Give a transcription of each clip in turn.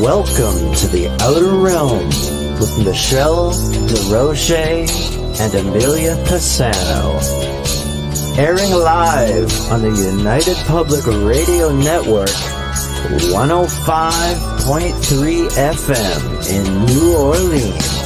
Welcome to the Outer Realm with Michelle DeRoche and Amelia Pisano. Airing live on the United Public Radio Network, 105.3 FM in New Orleans.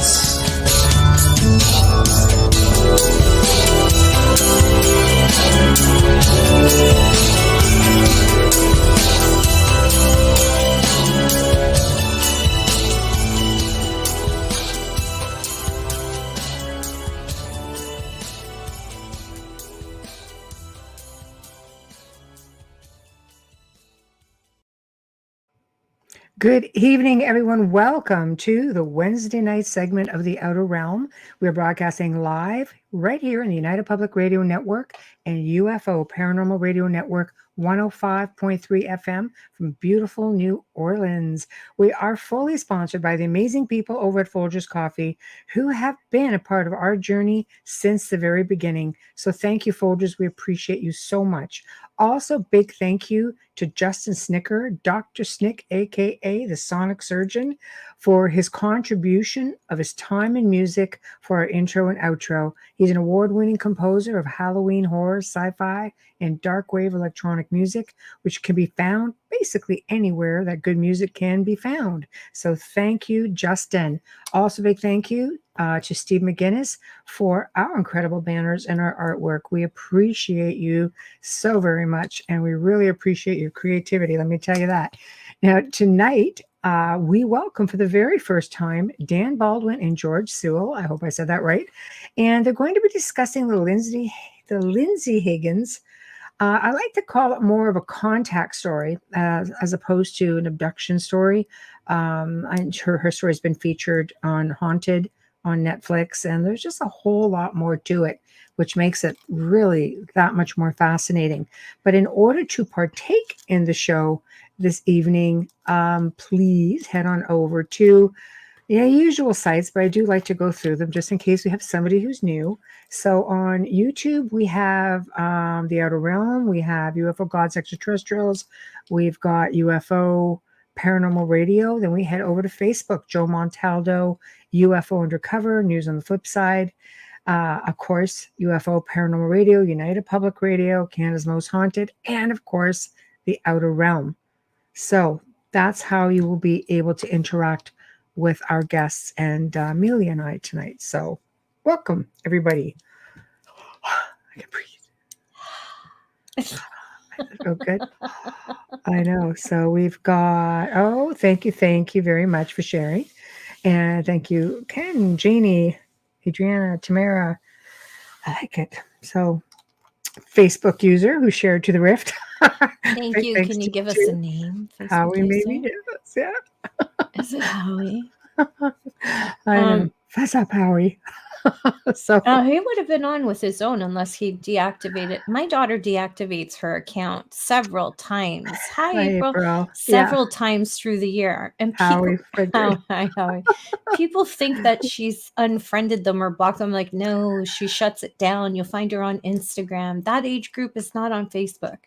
Good evening, everyone. Welcome to the Wednesday night segment of the Outer Realm. We're broadcasting live right here in the United Public Radio Network and UFO Paranormal Radio Network 105.3 FM from beautiful New Orleans. We are fully sponsored by the amazing people over at Folgers Coffee who have been a part of our journey since the very beginning. So thank you, Folgers. We appreciate you so much. Also, big thank you to Justin Snicker, Dr. Snick, aka the Sonic Surgeon, for his contribution of his time and music for our intro and outro. He's an award-winning composer of Halloween horror, sci-fi, and dark wave electronic music, which can be found basically anywhere that good music can be found. So thank you, Justin. Also, big thank you to Steve McGinnis for our incredible banners and our artwork. We appreciate you so very much, and we really appreciate your creativity. Let me tell you that. Now, tonight, we welcome for the very first time Dan Baldwin and George Sewell. I hope I said that right. And they're going to be discussing the Lindsey Higgins. I like to call it more of a contact story as opposed to an abduction story. I'm sure her story has been featured on Haunted on Netflix, and there's just a whole lot more to it, which makes it really that much more fascinating. But in order to partake in the show this evening, please head on over to usual sites, but I do like to go through them just in case we have somebody who's new. So on YouTube, we have The Outer Realm, we have UFO Gods Extraterrestrials, we've got UFO Paranormal Radio. Then we head over to Facebook, Joe Montaldo, UFO Undercover, News on the Flip Side. Of course, UFO Paranormal Radio, United Public Radio, Canada's Most Haunted, and of course, The Outer Realm. So that's how you will be able to interact with our guests and Amelia and I tonight. So welcome, everybody. I can breathe. Oh, good. I know. So we've got, thank you very much for sharing. And thank you, Ken, Janie, Adriana, Tamara. I like it. So Facebook user who shared to the Rift. Thank you. Can you give us a name? Howie maybe. Yeah. Is it Howie? I know. What's up, Howie? So he would have been on with his own unless he deactivated. My daughter deactivates her account several times. Hi, April. Several times through the year. And people, Howie. People think that she's unfriended them or blocked them. Like, no, she shuts it down. You'll find her on Instagram. That age group is not on Facebook.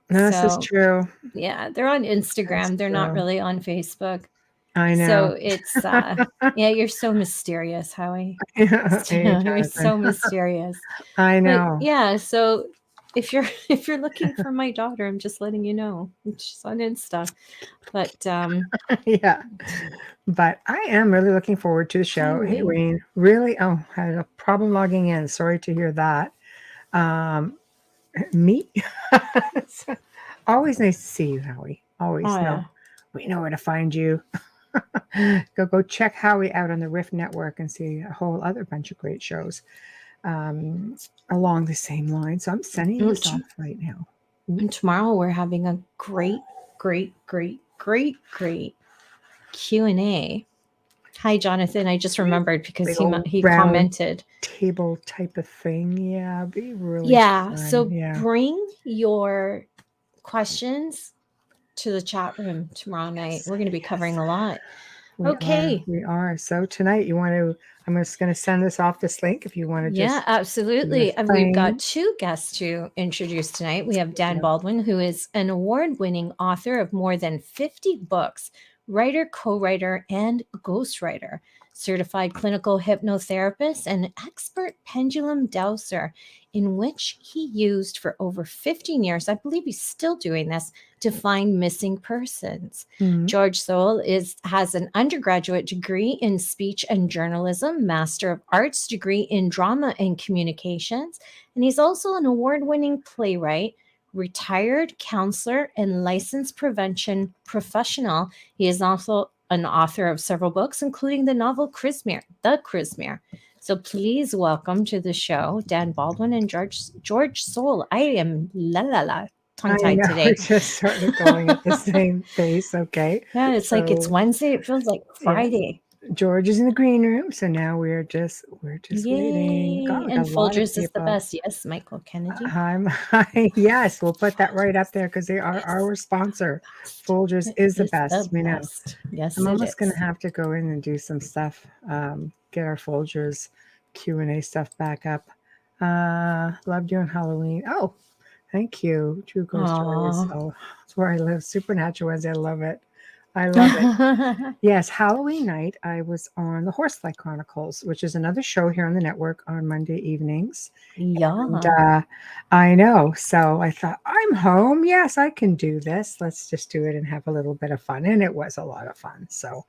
No, this is true. Yeah, they're on Instagram. They're not really on Facebook. I know. So it's you're so mysterious, Howie. You're so mysterious. I know. But, yeah, so if you're looking for my daughter, I'm just letting you know. She's on Insta. But yeah. But I am really looking forward to the show. Hey, Wayne. Really? Oh, I had a problem logging in. Sorry to hear that. Me? Always nice to see you, Howie. Always know. Yeah. We know where to find you. Go check Howie out on the Rift Network and see a whole other bunch of great shows along the same line. So I'm sending this off right now. And tomorrow we're having a great Q&A. Hi, Jonathan. I just remembered because he commented. Table type of thing. Yeah, be really fun. So bring your questions to the chat room tomorrow night. We're going to be covering a lot. We are. So tonight I'm just going to send this off this link if you want to just. Yeah, absolutely. And we've got two guests to introduce tonight. We have Dan Baldwin, who is an award-winning author of more than 50 books writer, co-writer, and ghostwriter, certified clinical hypnotherapist, and expert pendulum dowser, in which he used for over 15 years. I believe he's still doing this to find missing persons. Mhm. George Sewell has an undergraduate degree in speech and journalism, Master of Arts degree in drama and communications, and he's also an award-winning playwright, retired counselor, and licensed prevention professional. He is also an author of several books, including the novel The Chrismere. So please welcome to the show, Dan Baldwin and George Sewell. I am tongue-tied today. We're just sort of going at the same pace. Okay. Yeah, it's like it's Wednesday. It feels like Friday. Yeah. George is in the green room, so now we're just waiting. God, and Folgers is the best. Yes, Michael Kennedy. Yes, we'll put that right up there because they are our sponsor. Folgers is the best. Yes, I'm almost going to have to go in and do some stuff. Get our Folgers Q&A stuff back up. Loved you on Halloween. Oh, thank you. True Ghost Stories. Oh, that's where I live. Supernatural Wednesday. I love it. Yes, Halloween night, I was on the Horsefly Chronicles, which is another show here on the network on Monday evenings. Yeah. And, I know. So I thought, I'm home. Yes, I can do this. Let's just do it and have a little bit of fun. And it was a lot of fun. So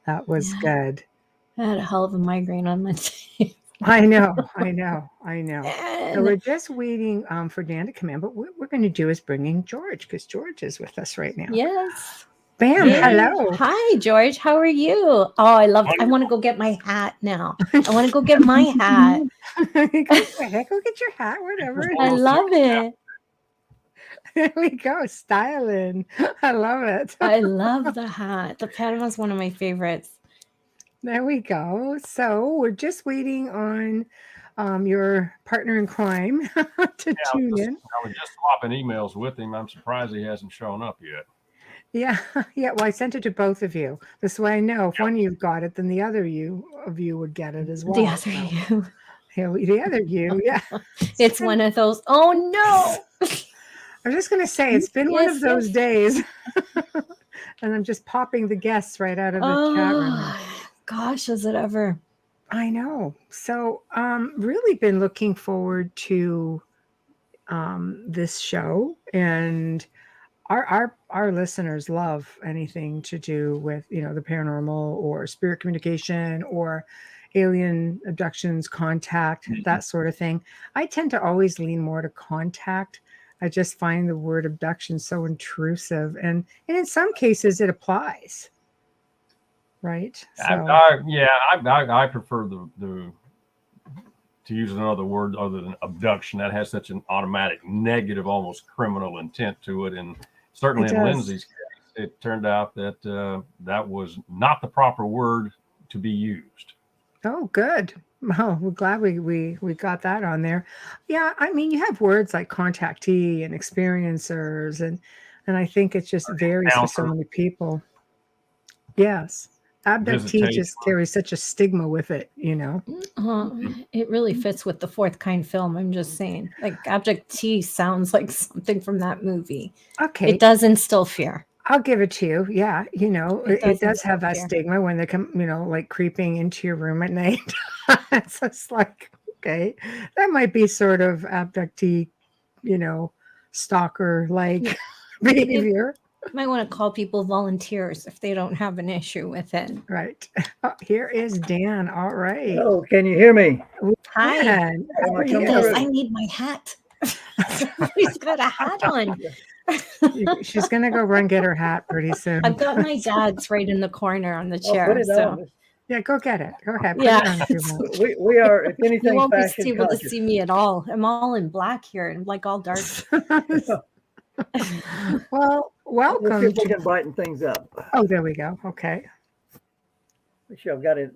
that was good. I had a hell of a migraine on Monday. I know. So we're just waiting for Dan to come in. But what we're going to do is bring in George, because George is with us right now. Yes. Bam. Yay. Hello. Hi, George. How are you? Oh, I want to go get my hat now. I want to go get my hat. Go get your hat, whatever. I love it. There we go. Styling. I love it. I love the hat. The Panama's one of my favorites. There we go. So we're just waiting on your partner in crime to tune in. I was just swapping emails with him. I'm surprised he hasn't shown up yet. Yeah. Well, I sent it to both of you. This way I know if one of you got it, then the other of you would get it as well. The other you. Yeah, the other you. Yeah. It's one of those. Oh, no. I was just going to say, it's been one of those days. And I'm just popping the guests right out of the chat room. Gosh, is it ever? I know. So really been looking forward to this show, and our listeners love anything to do with, the paranormal or spirit communication or alien abductions, contact, that sort of thing. I tend to always lean more to contact. I just find the word abduction so intrusive, and in some cases it applies. Right. So. I prefer the to use another word other than abduction. That has such an automatic negative, almost criminal intent to it. And certainly in Lindsey's case, it turned out that that was not the proper word to be used. Oh, good. Oh, we're glad we got that on there. Yeah, I mean, you have words like contactee and experiencers, and I think it just varies for so many people. Yes. Abductee just carries such a stigma with it, It really fits with the Fourth Kind film. I'm just saying, like, abductee sounds like something from that movie. Okay. It does instill fear. I'll give it to you. Yeah. It does have that stigma when they come, like creeping into your room at night. It's just like, okay, that might be sort of abductee, stalker like behavior. Might want to call people volunteers if they don't have an issue with it. Right. Oh, here is Dan. All right. Oh, can you hear me? Hi. I need my hat. She's got a hat on. She's going to go run get her hat pretty soon. I've got my dad's right in the corner on the chair. Yeah, go get it. Go ahead. Yeah. We are, if anything, you won't be able to see me at all. I'm all in black here and like all dark. Well, welcome. Let's see if we can brighten things up. Oh, there we go. Okay. Sure, I've got it.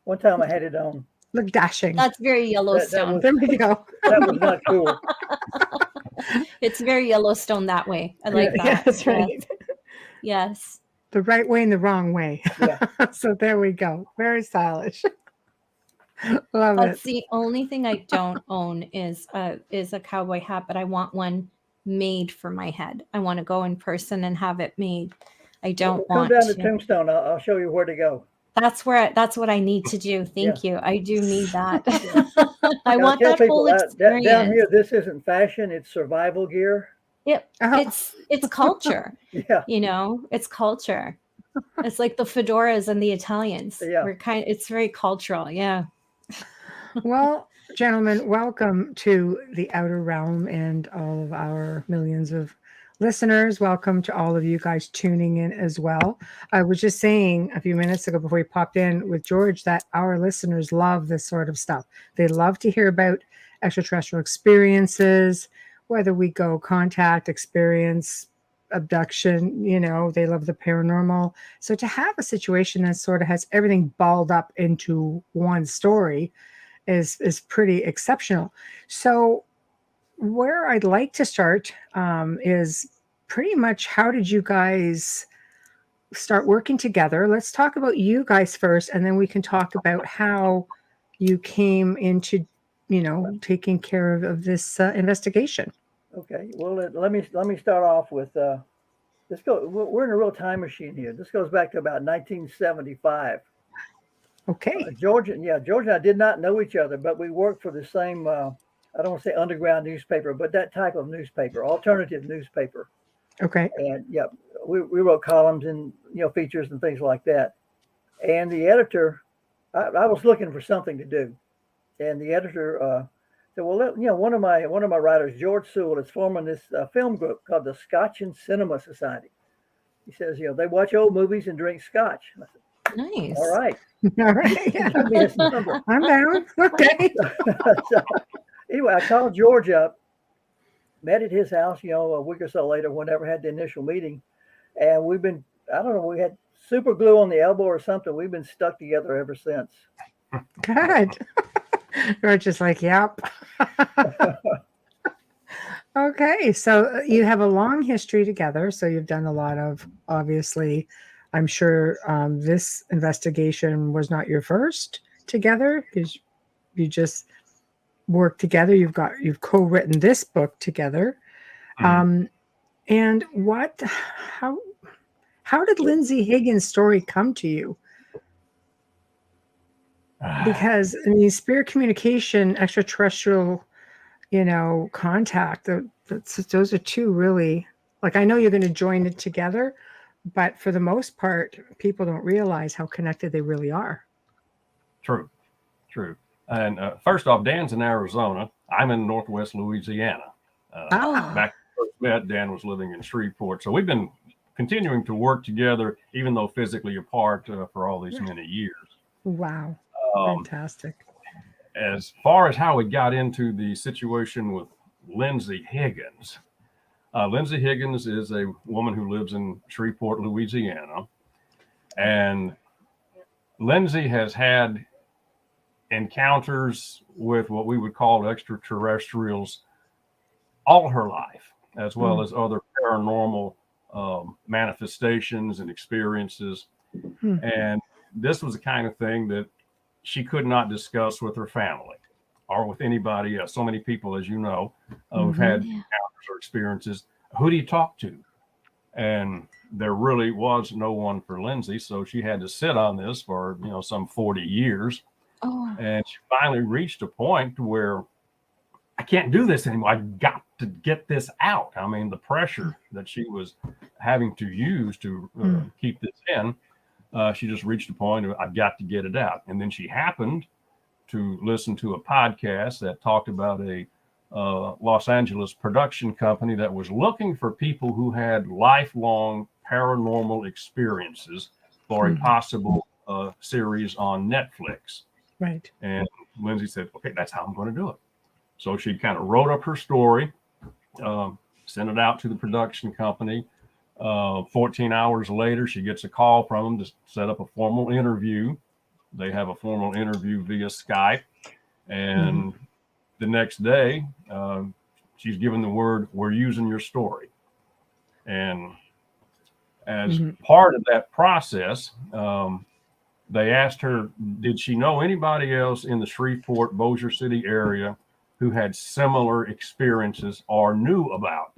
One time I had it on. Look dashing. That's very Yellowstone. There we go. That was not cool. It's very Yellowstone that way. I like that. Yeah, that's right. Yes. The right way and the wrong way. Yeah. So there we go. Very stylish. Love it. That's the only thing I don't own is a cowboy hat, but I want one made for my head. I want to go in person and have it made. I don't Come want down to to. Tombstone. I'll show you where to go. That's what I need to do. Thank you. I do need that. I Yeah, want tell that people whole experience. down here, this isn't fashion; it's survival gear. Yep. Oh. It's culture. Yeah. It's culture. It's like the fedoras and the Italians. Yeah. It's very cultural. Yeah. Well, gentlemen, welcome to the Outer Realm and all of our millions of listeners. Welcome to all of you guys tuning in as well. I was just saying a few minutes ago before we popped in with George that our listeners love this sort of stuff. They love to hear about extraterrestrial experiences, whether we go contact, experience, abduction, they love the paranormal. So to have a situation that sort of has everything balled up into one story is pretty exceptional. So where I'd like to start is pretty much how did you guys start working together? Let's talk about you guys first, and then we can talk about how you came into, taking care of this investigation. Okay. Well, let me start off with let's go. We're in a real time machine here. This goes back to about 1975. Okay. George and I did not know each other, but we worked for the same. I don't want to say underground newspaper, but that type of newspaper, alternative newspaper. Okay. And yeah, we wrote columns and features and things like that. And the editor, I was looking for something to do, and the editor said, "Well, one of my writers, George Sewell, is forming this film group called the Scotch and Cinema Society." He says, they watch old movies and drink scotch. And I said, Nice. all right. All right. Yeah. Give me his number. I'm down. Okay. So, anyway, I called George up, met at his house, a week or so later, whenever had the initial meeting. And we've been, I don't know, we had super glue on the elbow or something. We've been stuck together ever since. Good. George is like, yep. Okay. So you have a long history together. So you've done a lot of, obviously, I'm sure this investigation was not your first together because you just worked together. You've co-written this book together. And how did Lindsey Higgins' story come to you? Because spirit communication, extraterrestrial, contact, those are two really, like, I know you're going to join it together, but for the most part, people don't realize how connected they really are. True. And first off, Dan's in Arizona. I'm in Northwest Louisiana. Back when we first met, Dan was living in Shreveport. So we've been continuing to work together, even though physically apart for all these many years. Wow. Fantastic. As far as how we got into the situation with Lindsey Higgins, Lindsey Higgins is a woman who lives in Shreveport, Louisiana. And Lindsey has had encounters with what we would call extraterrestrials all her life, as well as other paranormal manifestations and experiences. And this was the kind of thing that she could not discuss with her family or with anybody else. So many people, as you know, who've had encounters or experiences. Who do you talk to? And there really was no one for Lindsey. So she had to sit on this for, some 40 years. And she finally reached a point where I can't do this anymore. I got to get this out. I mean, the pressure that she was having to use to keep this in, she just reached a point of, I've got to get it out. And then she happened to listen to a podcast that talked about a Los Angeles production company that was looking for people who had lifelong paranormal experiences for a possible series on Netflix. Right. And Lindsey said, okay, that's how I'm going to do it. So she kind of wrote up her story, sent it out to the production company. 14 hours later, she gets a call from them to set up a formal interview. They have a formal interview via Skype. And the next day, she's given the word, we're using your story. And as part of that process, they asked her, did she know anybody else in the Shreveport, Bossier City area who had similar experiences or knew about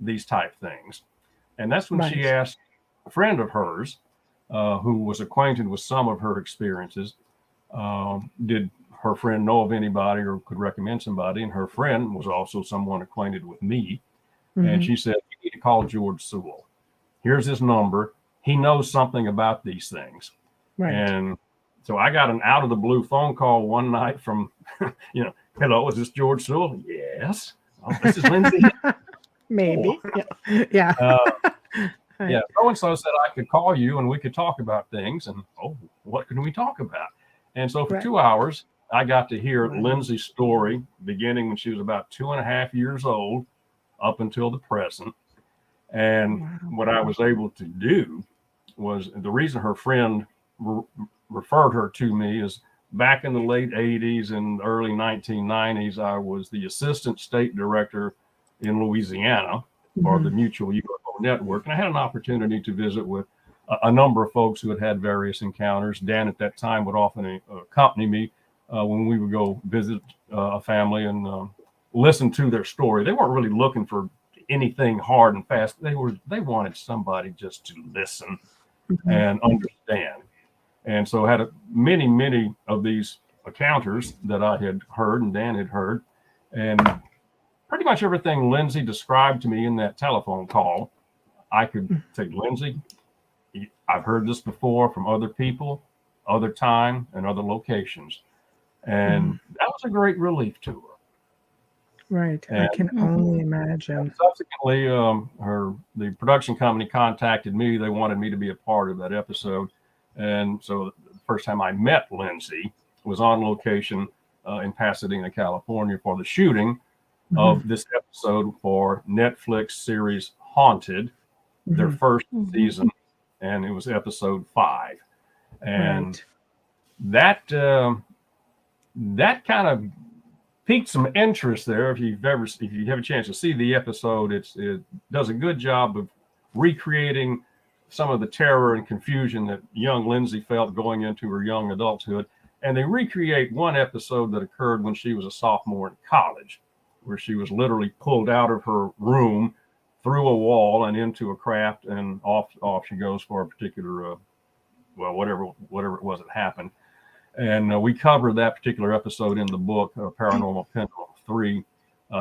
these type things? And that's when she asked friend of hers who was acquainted with some of her experiences. Did her friend know of anybody or could recommend somebody? And her friend was also someone acquainted with me. Mm-hmm. And she said, you need to call George Sewell. Here's his number. He knows something about these things. Right. And so I got an out of the blue phone call one night from, hello, is this George Sewell? Yes. Oh, this is Lindsey. Maybe. Oh. Yeah. Yeah. So-and-so said I could call you and we could talk about things. And, what can we talk about? And so for 2 hours, I got to hear Lindsey's story beginning when she was about 2.5 years old up until the present. And what I was able to do was, the reason her friend referred her to me is back in the late 80s and early 1990s, I was the assistant state director in Louisiana for the Mutual UFO Network. And I had an opportunity to visit with a number of folks who had had various encounters. Dan at that time would often accompany me when we would go visit a family and listen to their story. They weren't really looking for anything hard and fast. They wanted somebody just to listen and understand. And so I had many of these encounters that I had heard and Dan had heard. And pretty much everything Lindsey described to me in that telephone call, I could say, Lindsey, I've heard this before from other people, other time, and other locations. And that was a great relief to her. Right. And I can only imagine. Subsequently, the production company contacted me. They wanted me to be a part of that episode. And so the first time I met Lindsey was on location in Pasadena, California for the shooting of this episode for Netflix series Haunted, their first season. And it was episode 5. And that kind of piqued some interest there. If you have a chance to see the episode, it does a good job of recreating some of the terror and confusion that young Lindsey felt going into her young adulthood. And they recreate one episode that occurred when she was a sophomore in college, where she was literally pulled out of her room, through a wall and into a craft, and off she goes for a particular, whatever it was that happened. And we covered that particular episode in the book, Paranormal Pendulum 3,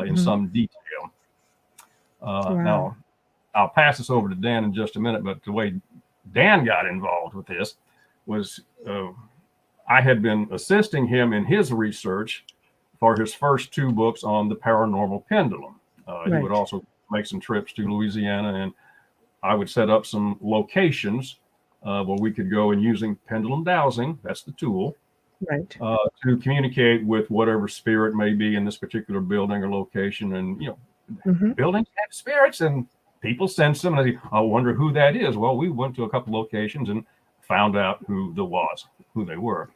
in some detail. Now, I'll pass this over to Dan in just a minute, but the way Dan got involved with this was I had been assisting him in his research for his first 2 books on the paranormal pendulum. He would also make some trips to Louisiana, and I would set up some locations where we could go, and using pendulum dowsing, that's the tool, to communicate with whatever spirit may be in this particular building or location. And, buildings have spirits and people sense them. And I wonder who that is. Well, we went to a couple locations and found out who they were.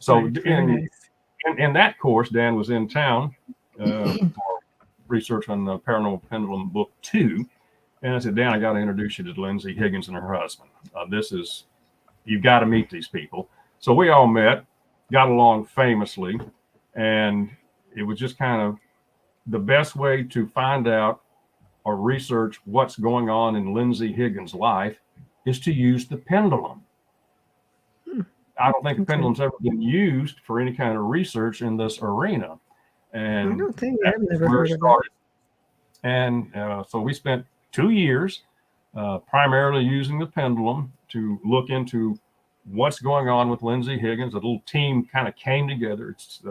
So in that course, Dan was in town for research on the Paranormal Pendulum Book 2. And I said, Dan, I got to introduce you to Lindsey Higgins and her husband. You've got to meet these people. So we all met, got along famously, and it was just kind of the best way to find out or research what's going on in Lindsey Higgins' life is to use the pendulum. I don't think the pendulum's ever been used for any kind of research in this arena. And I don't think I've never heard of it. And so we spent 2 years primarily using the pendulum to look into what's going on with Lindsey Higgins. A little team kind of came together. It's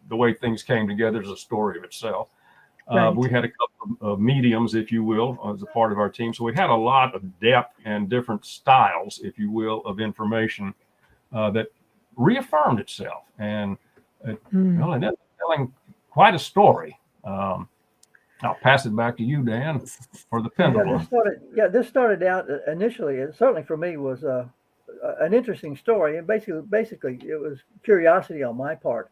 the way things came together is a story of itself. We had a couple of mediums, if you will, as a part of our team. So we had a lot of depth and different styles, if you will, of information that reaffirmed itself. And and that's telling quite a story. I'll pass it back to you, Dan, for the pendulum. This started out initially, it certainly for me was an interesting story. And basically, it was curiosity on my part.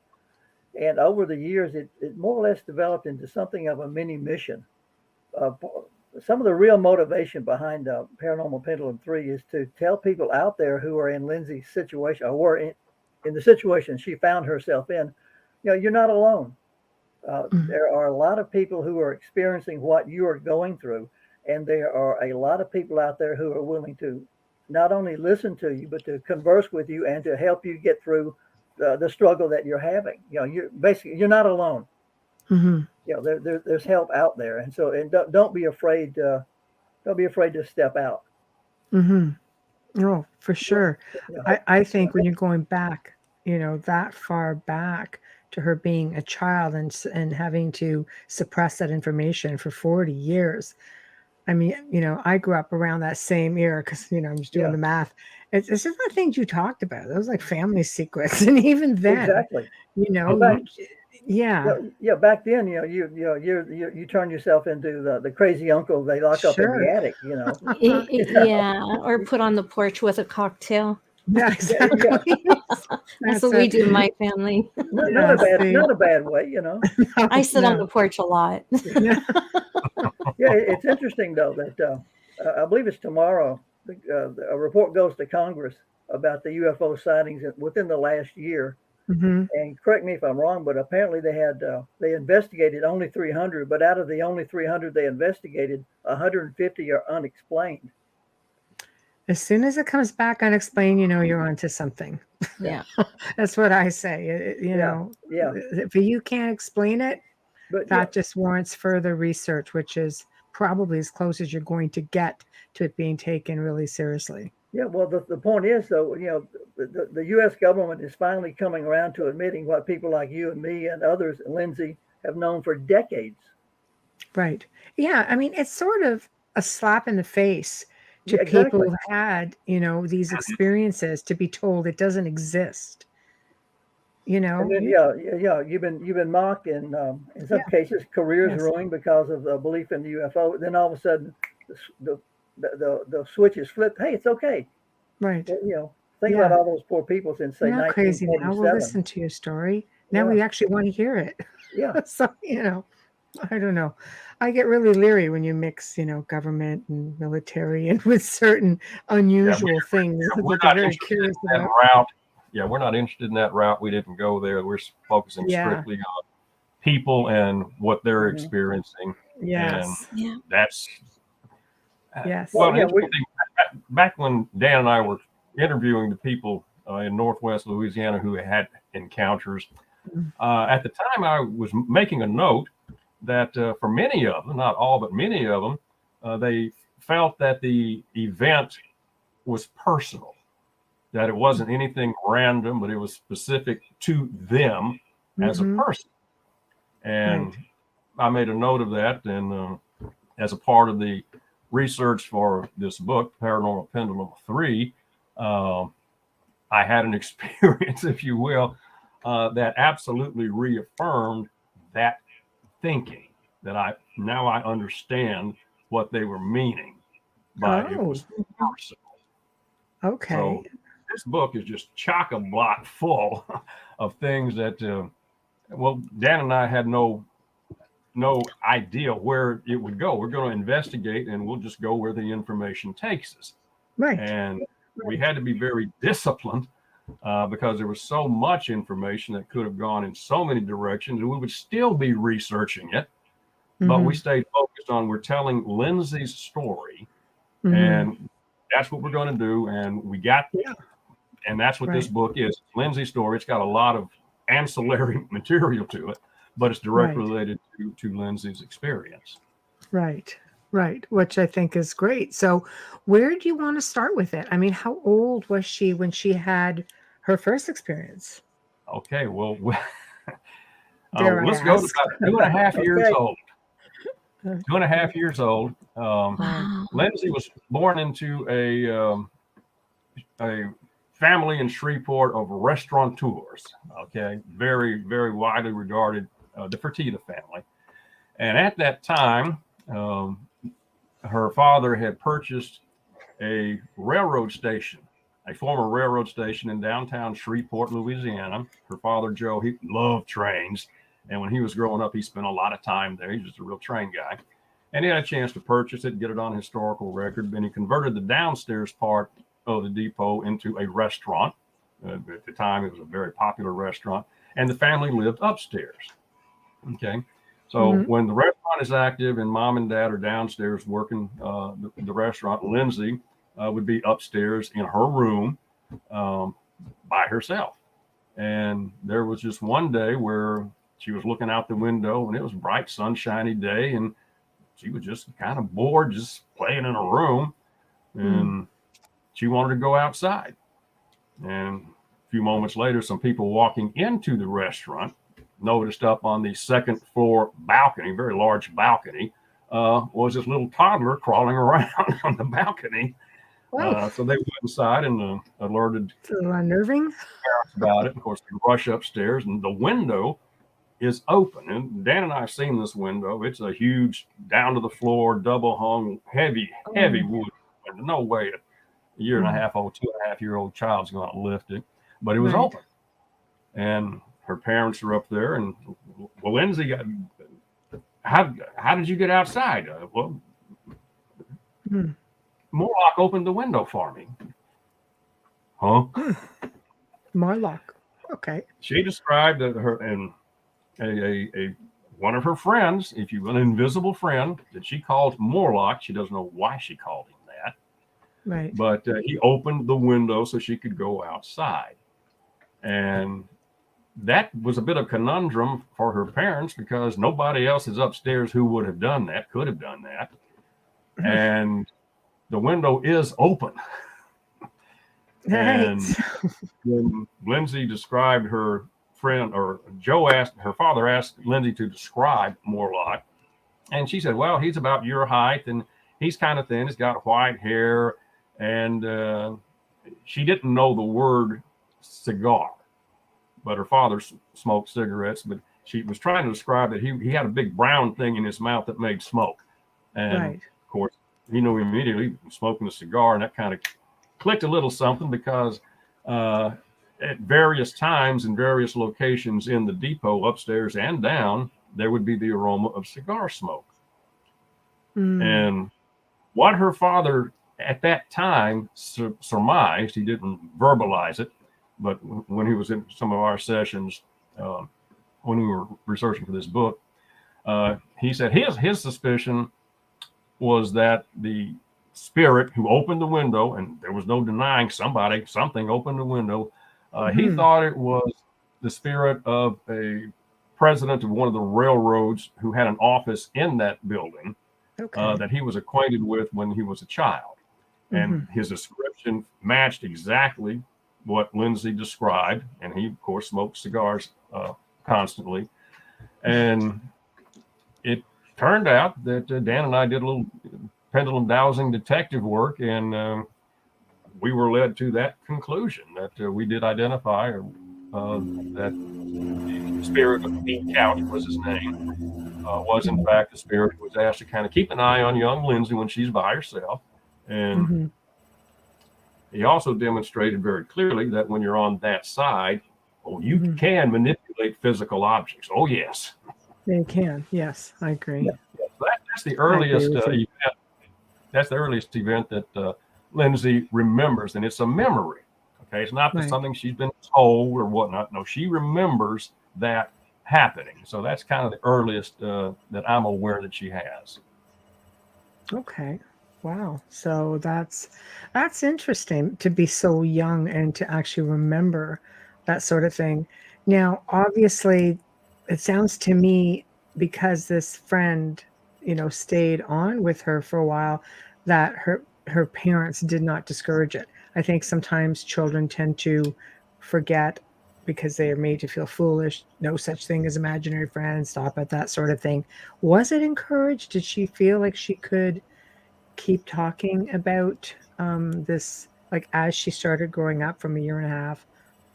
And over the years, it more or less developed into something of a mini mission. Some of the real motivation behind Paranormal Pendulum 3 is to tell people out there who are in Lindsey's situation, or were in the situation she found herself in, you're not alone. There are a lot of people who are experiencing what you are going through. And there are a lot of people out there who are willing to not only listen to you, but to converse with you and to help you get through the struggle that you're having. You're not alone. Mm-hmm. There's help out there, and so don't be afraid. Don't be afraid to step out. Mm-hmm. Oh, for sure. Yeah. I think when you're going back, that far back to her being a child and having to suppress that information for 40 years. I mean, I grew up around that same era because, I'm just doing the math. It's just the things you talked about. Those like family secrets. And even then, Exactly. Yeah. Yeah. Back then, you turn yourself into the crazy uncle they lock up in the attic, Yeah, or put on the porch with a cocktail. Yeah, exactly. That's what we do in my family. Not a bad way, I sit on the porch a lot. Yeah. Yeah, it's interesting though that I believe it's tomorrow. A report goes to Congress about the UFO sightings within the last year. Mm-hmm. And correct me if I'm wrong, but apparently they investigated only 300, but out of the only 300 they investigated, 150 are unexplained. As soon as it comes back unexplained, you're onto something. Yeah. That's what I say. Yeah. If you can't explain it, but that just warrants further research, which is probably as close as you're going to get to it being taken really seriously. Yeah, well, the point is, though, the U.S. government is finally coming around to admitting what people like you and me and others, Lindsey, have known for decades. Right. Yeah. I mean, it's sort of a slap in the face to people who've had, these experiences to be told it doesn't exist. And then, you've been mocked and in some cases careers ruined because of the belief in the UFO. Then all of a sudden, the switch is flipped. Hey, it's okay. Right. Think about all those poor people since say 1947. Crazy. Now we'll listen to your story. Now we actually want to hear it. Yeah. So I don't know. I get really leery when you mix, government and military and with certain unusual things. We're not very curious about that route. Yeah, we're not interested in that route. We didn't go there. We're focusing strictly on people and what they're experiencing. Yes. And that's yes. Well, back when Dan and I were interviewing the people in Northwest Louisiana who had encounters, at the time I was making a note that for many of them, not all, but many of them, they felt that the event was personal, that it wasn't anything random, but it was specific to them as a person. And I made a note of that. And as a part of the research for this book, Paranormal Pendulum 3, I had an experience, if you will, that absolutely reaffirmed that thinking, that I understand what they were meaning by it was personal. Okay. So this book is just chock-a-block full of things that, Dan and I had no idea where it would go. We're going to investigate, and we'll just go where the information takes us. Right. And we had to be very disciplined because there was so much information that could have gone in so many directions, and we would still be researching it. But we stayed focused on, we're telling Lindsey's story, and that's what we're going to do. And we got, and that's what this book is. Lindsey's story. It's got a lot of ancillary material to it, but it's directly related to Lindsey's experience. Right. Which I think is great. So where do you want to start with it? I mean, how old was she when she had her first experience? Okay, well, let's go to about 2.5 years old. 2.5 years old. Lindsey was born into a family in Shreveport of restaurateurs. Okay, very, very widely regarded, the Fertitta family. And at that time, her father had purchased a railroad station, a former railroad station in downtown Shreveport, Louisiana. Her father, Joe, he loved trains. And when he was growing up, he spent a lot of time there. He's just a real train guy. And he had a chance to purchase it, get it on historical record. Then he converted the downstairs part of the depot into a restaurant. At the time, it was a very popular restaurant. And the family lived upstairs. Okay. So when the restaurant is active and mom and dad are downstairs working the restaurant, Lindsey would be upstairs in her room by herself. And there was just one day where she was looking out the window and it was a bright, sunshiny day, and she was just kind of bored, just playing in a room, and she wanted to go outside. And a few moments later, some people walking into the restaurant noticed up on the second floor balcony, very large balcony, was this little toddler crawling around on the balcony. So they went inside and alerted it's a little unnerving parents about it. Of course, they rush upstairs, and the window is open. And Dan and I have seen this window. It's a huge, down to the floor, double hung, heavy wood. And no way a year and a half old, 2.5-year-old child's going to lift it. But it was open. And her parents were up there, and well, Lindsey, how did you get outside? Morlock opened the window for me. Huh? Morlock. Okay. She described that her and a one of her friends, if you will, an invisible friend that she called Morlock. She doesn't know why she called him that. Right. But he opened the window so she could go outside. And that was a bit of a conundrum for her parents because nobody else is upstairs who would have done that, could have done that. And the window is open. And when Lindsey described her friend, or her father asked Lindsey to describe Morlock. And she said, well, he's about your height and he's kind of thin. He's got white hair. And she didn't know the word cigar, but her father smoked cigarettes. But she was trying to describe that he had a big brown thing in his mouth that made smoke. And of course, he knew immediately smoking a cigar, and that kind of clicked a little something because at various times in various locations in the depot, upstairs and down, there would be the aroma of cigar smoke. And what her father at that time surmised, he didn't verbalize it, but when he was in some of our sessions, when we were researching for this book, he said his suspicion was that the spirit who opened the window, and there was no denying something opened the window, he thought it was the spirit of a president of one of the railroads who had an office in that building that he was acquainted with when he was a child. And his description matched exactly what Lindsey described. And he, of course, smoked cigars constantly. And it turned out that Dan and I did a little pendulum dowsing detective work, and we were led to that conclusion that we did identify that the spirit of Pete Couch was his name, was in fact the spirit who was asked to kind of keep an eye on young Lindsey when she's by herself. And he also demonstrated very clearly that when you're on that side, you can manipulate physical objects. Oh, yes. They can. Yes, I agree. Yeah. That's the earliest event. That's the earliest event that Lindsey remembers, and it's a memory. Okay, it's not something she's been told or whatnot. No, she remembers that happening. So that's kind of the earliest that I'm aware that she has. Okay. Wow. So that's interesting to be so young and to actually remember that sort of thing. Now, obviously, it sounds to me, because this friend, stayed on with her for a while, that her parents did not discourage it. I think sometimes children tend to forget because they are made to feel foolish. No such thing as imaginary friends. Stop at that sort of thing. Was it encouraged? Did she feel like she could keep talking about this, like as she started growing up from 1.5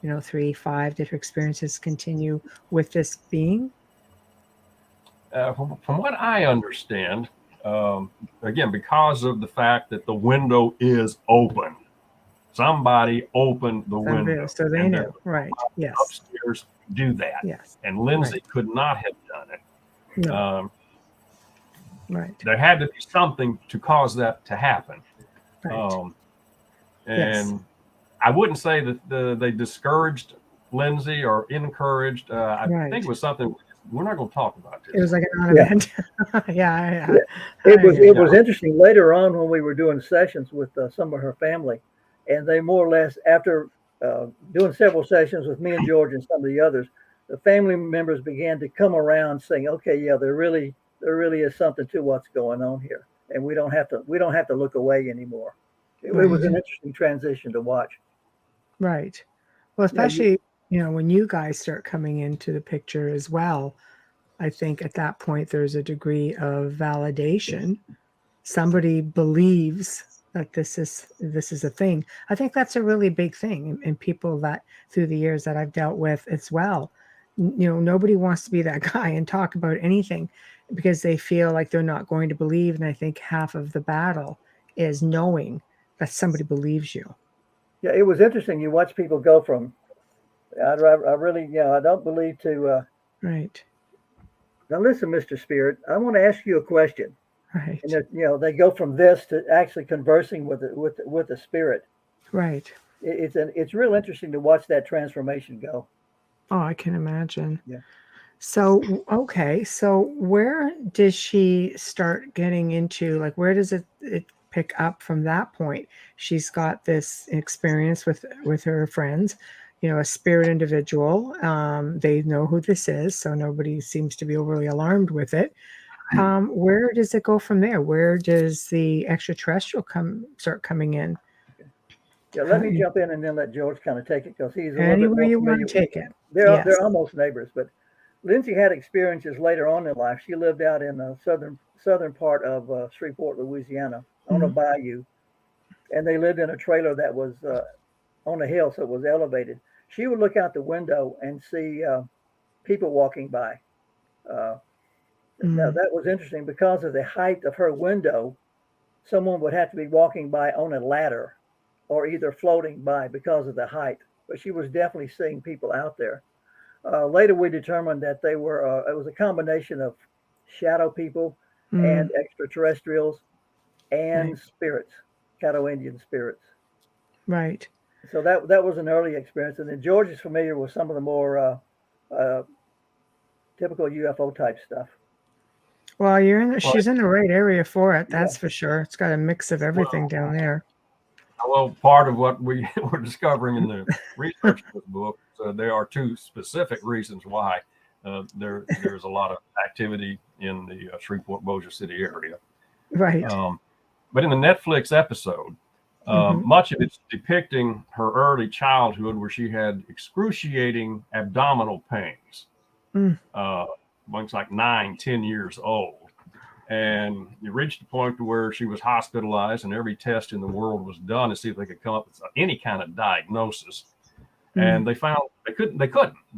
years, 3, 5? Did her experiences continue with this being? From what I understand, again, because of the fact that the window is open, somebody opened the window. So they know, right? Yes. Upstairs do that. Yes. And Lindsey could not have done it. No. Right. There had to be something to cause that to happen. Right. And I wouldn't say that they discouraged Lindsey or encouraged. I think it was something we're not going to talk about this. It was like a non-event. Yeah. It was interesting later on when we were doing sessions with some of her family, and they more or less, after doing several sessions with me and George and some of the others, the family members began to come around saying, okay, yeah, there really is something to what's going on here, and we don't have to look away anymore. It was an interesting transition to watch. Right. Well, especially, when you guys start coming into the picture as well, I think at that point there's a degree of validation. Somebody believes that this is a thing. I think that's a really big thing in people that through the years that I've dealt with as well. Nobody wants to be that guy and talk about anything because they feel like they're not going to believe. And I think half of the battle is knowing that somebody believes you. Yeah, it was interesting. You watch people go from, I don't believe to. Right. Now listen, Mr. Spirit, I want to ask you a question. Right. And they go from this to actually conversing with the spirit. Right. It's real interesting to watch that transformation go. Oh, I can imagine. Yeah. So, okay. So where does she start getting into, like, where does it pick up from that point? She's got this experience with her friends, a spirit individual. They know who this is, so nobody seems to be overly alarmed with it. Where does it go from there? Where does the extraterrestrial start coming in? Yeah, let me jump in and then let George kind of take it because he's anywhere you want to take it. They're almost neighbors, but Lindsey had experiences later on in life. She lived out in the southern part of Shreveport, Louisiana, on a bayou, and they lived in a trailer that was on a hill, so it was elevated. She would look out the window and see people walking by. Now that was interesting because of the height of her window. Someone would have to be walking by on a ladder or either floating by because of the height. But she was definitely seeing people out there. Later, we determined that they were, it was a combination of shadow people and extraterrestrials and spirits, Caddo Indian spirits. Right. So that was an early experience. And then George is familiar with some of the more typical UFO type stuff. Well, she's in the right area for it. That's for sure. It's got a mix of everything down there. Well, part of what we were discovering in the research of this book, there are two specific reasons why there's a lot of activity in the Shreveport-Bossier City area. Right. But in the Netflix episode, much of it's depicting her early childhood where she had excruciating abdominal pains. Once like 9-10 years old. And it reached the point to where she was hospitalized and every test in the world was done to see if they could come up with any kind of diagnosis. And they found they couldn't.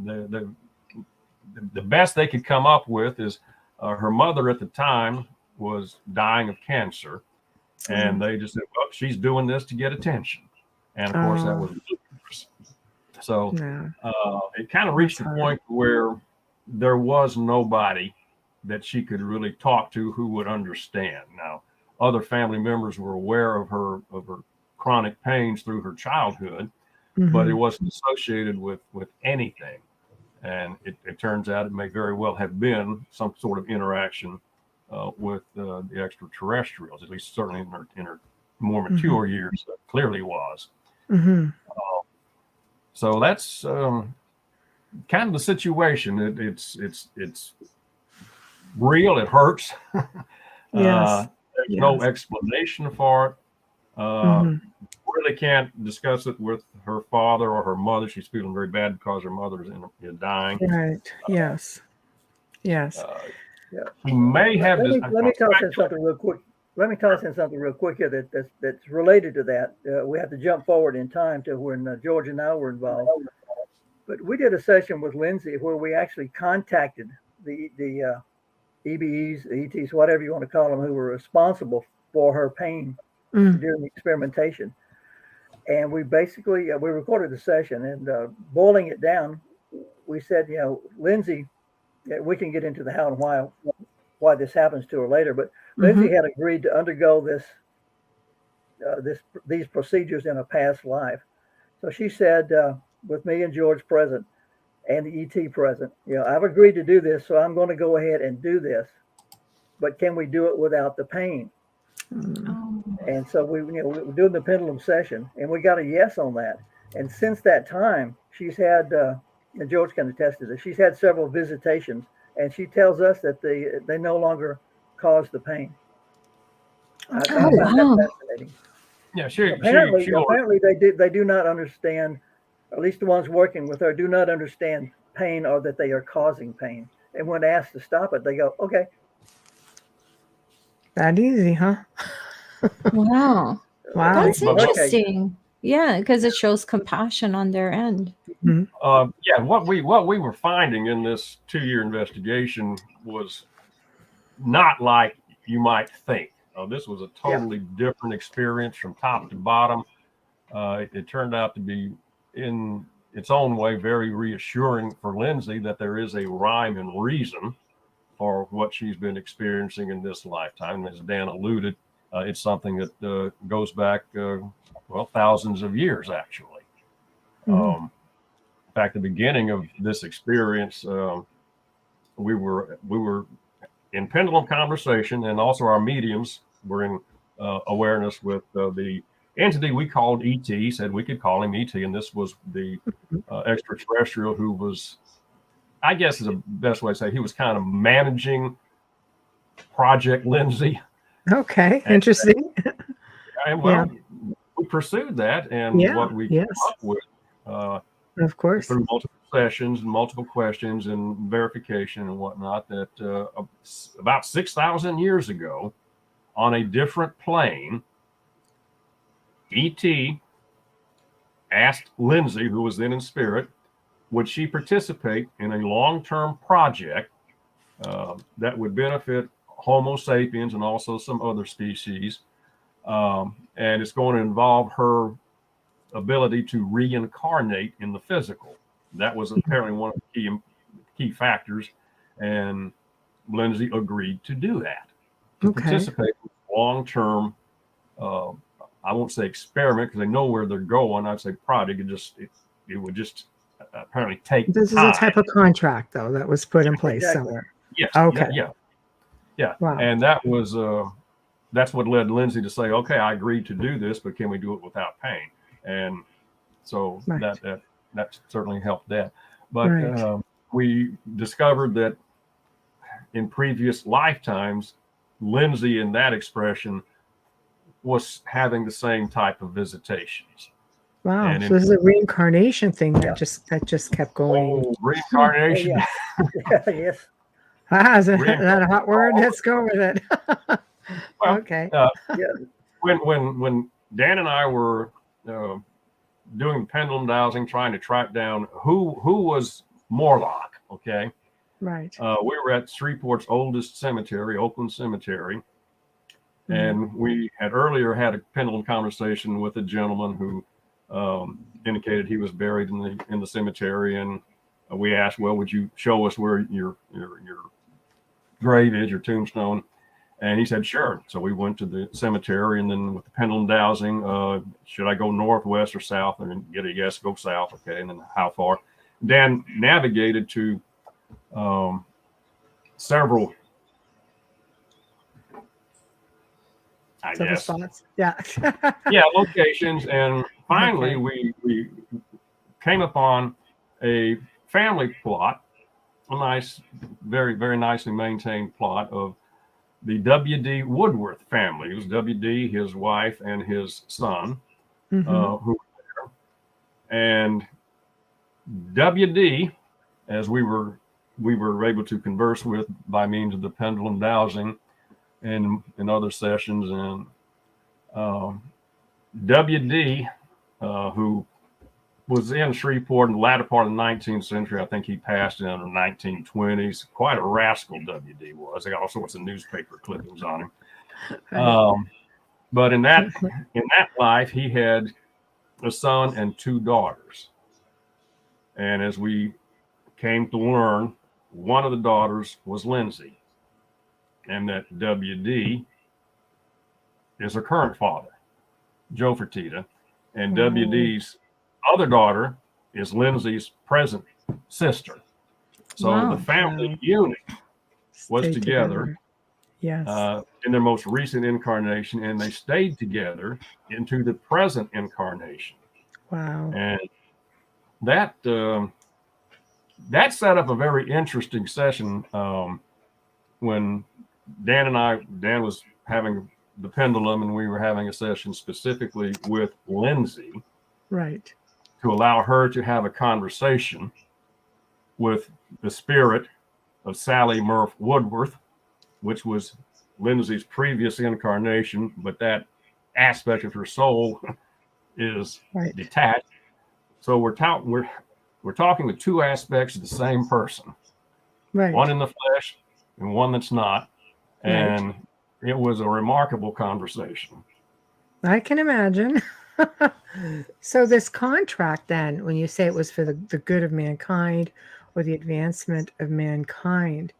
The best they could come up with is her mother at the time was dying of cancer. And they just said, well, she's doing this to get attention. And of course that was ludicrous. So it kind of reached the point where there was nobody that she could really talk to who would understand. Now, other family members were aware of her chronic pains through her childhood, but it wasn't associated with anything. And it turns out it may very well have been some sort of interaction with the extraterrestrials, at least certainly in her more mature years, clearly was. So that's kind of the situation. It's real. It hurts. There's no explanation for it. Really can't discuss it with her father or her mother. She's feeling very bad because her mother is dying. Right. Yes. He may have. Let me toss in something real quick. Here that's related to that. We have to jump forward in time to when George and I were involved. But we did a session with Lindsey where we actually contacted the EBEs, ETs, whatever you want to call them, who were responsible for her pain during the experimentation. And we basically, we recorded the session and boiling it down, we said, Lindsey, we can get into the how and why this happens to her later, but Lindsey had agreed to undergo these procedures in a past life. So she said, with me and George present, and the ET present. I've agreed to do this, so I'm going to go ahead and do this. But can we do it without the pain? Oh. And so we were doing the pendulum session, and we got a yes on that. And since that time, she's had, and George can attest to this, she's had several visitations, and she tells us that they no longer cause the pain. I find that fascinating. Yeah, apparently they do not understand, at least the ones working with her do not understand pain or that they are causing pain. And when asked to stop it, they go, okay. That easy, huh? Wow. Wow. That's interesting. Yeah, because it shows compassion on their end. Yeah, what we were finding in this 2-year investigation was not like you might think. This was a totally different experience from top to bottom. It turned out to be, in its own way, very reassuring for Lindsey that there is a rhyme and reason for what she's been experiencing in this lifetime. As Dan alluded, it's something that goes back, thousands of years, actually. In fact, the beginning of this experience, we were in pendulum conversation, and also our mediums were in awareness with the entity we called ET. Said we could call him ET, and this was the extraterrestrial who was, I guess is the best way to say, he was kind of managing Project Lindsey. Okay, interesting. And we pursued that, and what we came up with, of course, through multiple sessions and multiple questions and verification and whatnot, that about 6,000 years ago, on a different plane, ET asked Lindsey, who was then in spirit, would she participate in a long-term project that would benefit Homo sapiens and also some other species, and it's going to involve her ability to reincarnate in the physical. That was apparently one of the key factors, and Lindsey agreed to do that, to participate in long-term, I won't say experiment because they know where they're going. I'd say project. It would just apparently take This time. is a type of contract, though, that was put in place somewhere. Yes. Okay. Yeah. Wow. And that was that's what led Lindsey to say, okay, I agreed to do this, but can we do it without pain? And so that certainly helped that. But we discovered that in previous lifetimes, Lindsey, in that expression, was having the same type of visitations. Wow. And so this is a reincarnation thing that just kept going. Oh, reincarnation. Yes. Is that a hot word? Let's go with it. Well, okay. When Dan and I were doing pendulum dowsing, trying to track down who was Morlock, okay? Right. We were at Shreveport's oldest cemetery, Oakland Cemetery, and we had earlier had a pendulum conversation with a gentleman who indicated he was buried in the cemetery, and we asked, well, would you show us where your grave is, your tombstone? And he said, sure. So we went to the cemetery, and then with the pendulum dowsing, should I go northwest or south? And get a yes, go south. Okay. And then how far? Dan navigated to several, spots. Yeah. Locations. And finally, we came upon a family plot, a nice, very, very nicely maintained plot of the W.D. Woodworth family. It was W.D., his wife, and his son who were there. And W.D., as we were able to converse with by means of the pendulum dowsing and in other sessions, and W.D., who was in Shreveport in the latter part of the 19th century. I think he passed in the 1920s. Quite a rascal, W.D. was. They got all sorts of newspaper clippings on him. But in that life, he had a son and 2 daughters. And as we came to learn, one of the daughters was Lindsey, and that W.D. is her current father, Joe Fertitta, and W.D.'s other daughter is Lindsey's present sister. So Wow. the family Wow. unit was Stay together. Yes. In their most recent incarnation, and they stayed together into the present incarnation. Wow. And that set up a very interesting session when Dan was having the pendulum, and we were having a session specifically with Lindsey, right, to allow her to have a conversation with the spirit of Sally Murph Woodworth, which was Lindsey's previous incarnation, but that aspect of her soul is detached. So we're talking with two aspects of the same person, right, one in the flesh and one that's not. And it was a remarkable conversation. I can imagine. So this contract then, when you say it was for the good of mankind or the advancement of mankind,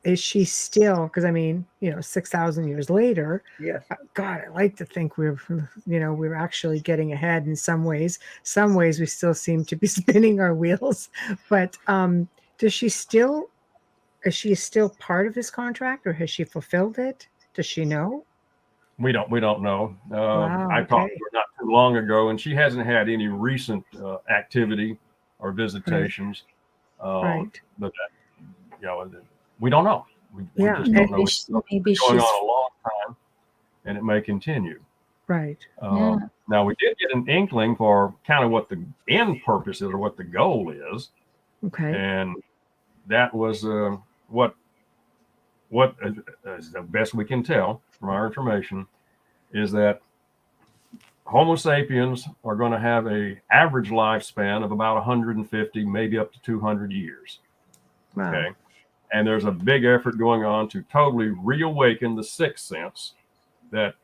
is she still, because I mean, 6,000 years later, yes. God, I like to think we're actually getting ahead in some ways. Some ways we still seem to be spinning our wheels. But is she still part of this contract, or has she fulfilled it? Does she know? We don't know. Wow, I talked to her not too long ago, and she hasn't had any recent activity or visitations. Right. But we don't know. We just don't know. It's been going on a long time, and it may continue. Right. Now, we did get an inkling for kind of what the end purpose is, or what the goal is. Okay. And that was what as the best we can tell from our information, is that Homo sapiens are going to have an average lifespan of about 150, maybe up to 200 years. Wow. Okay. And there's a big effort going on to totally reawaken the sixth sense that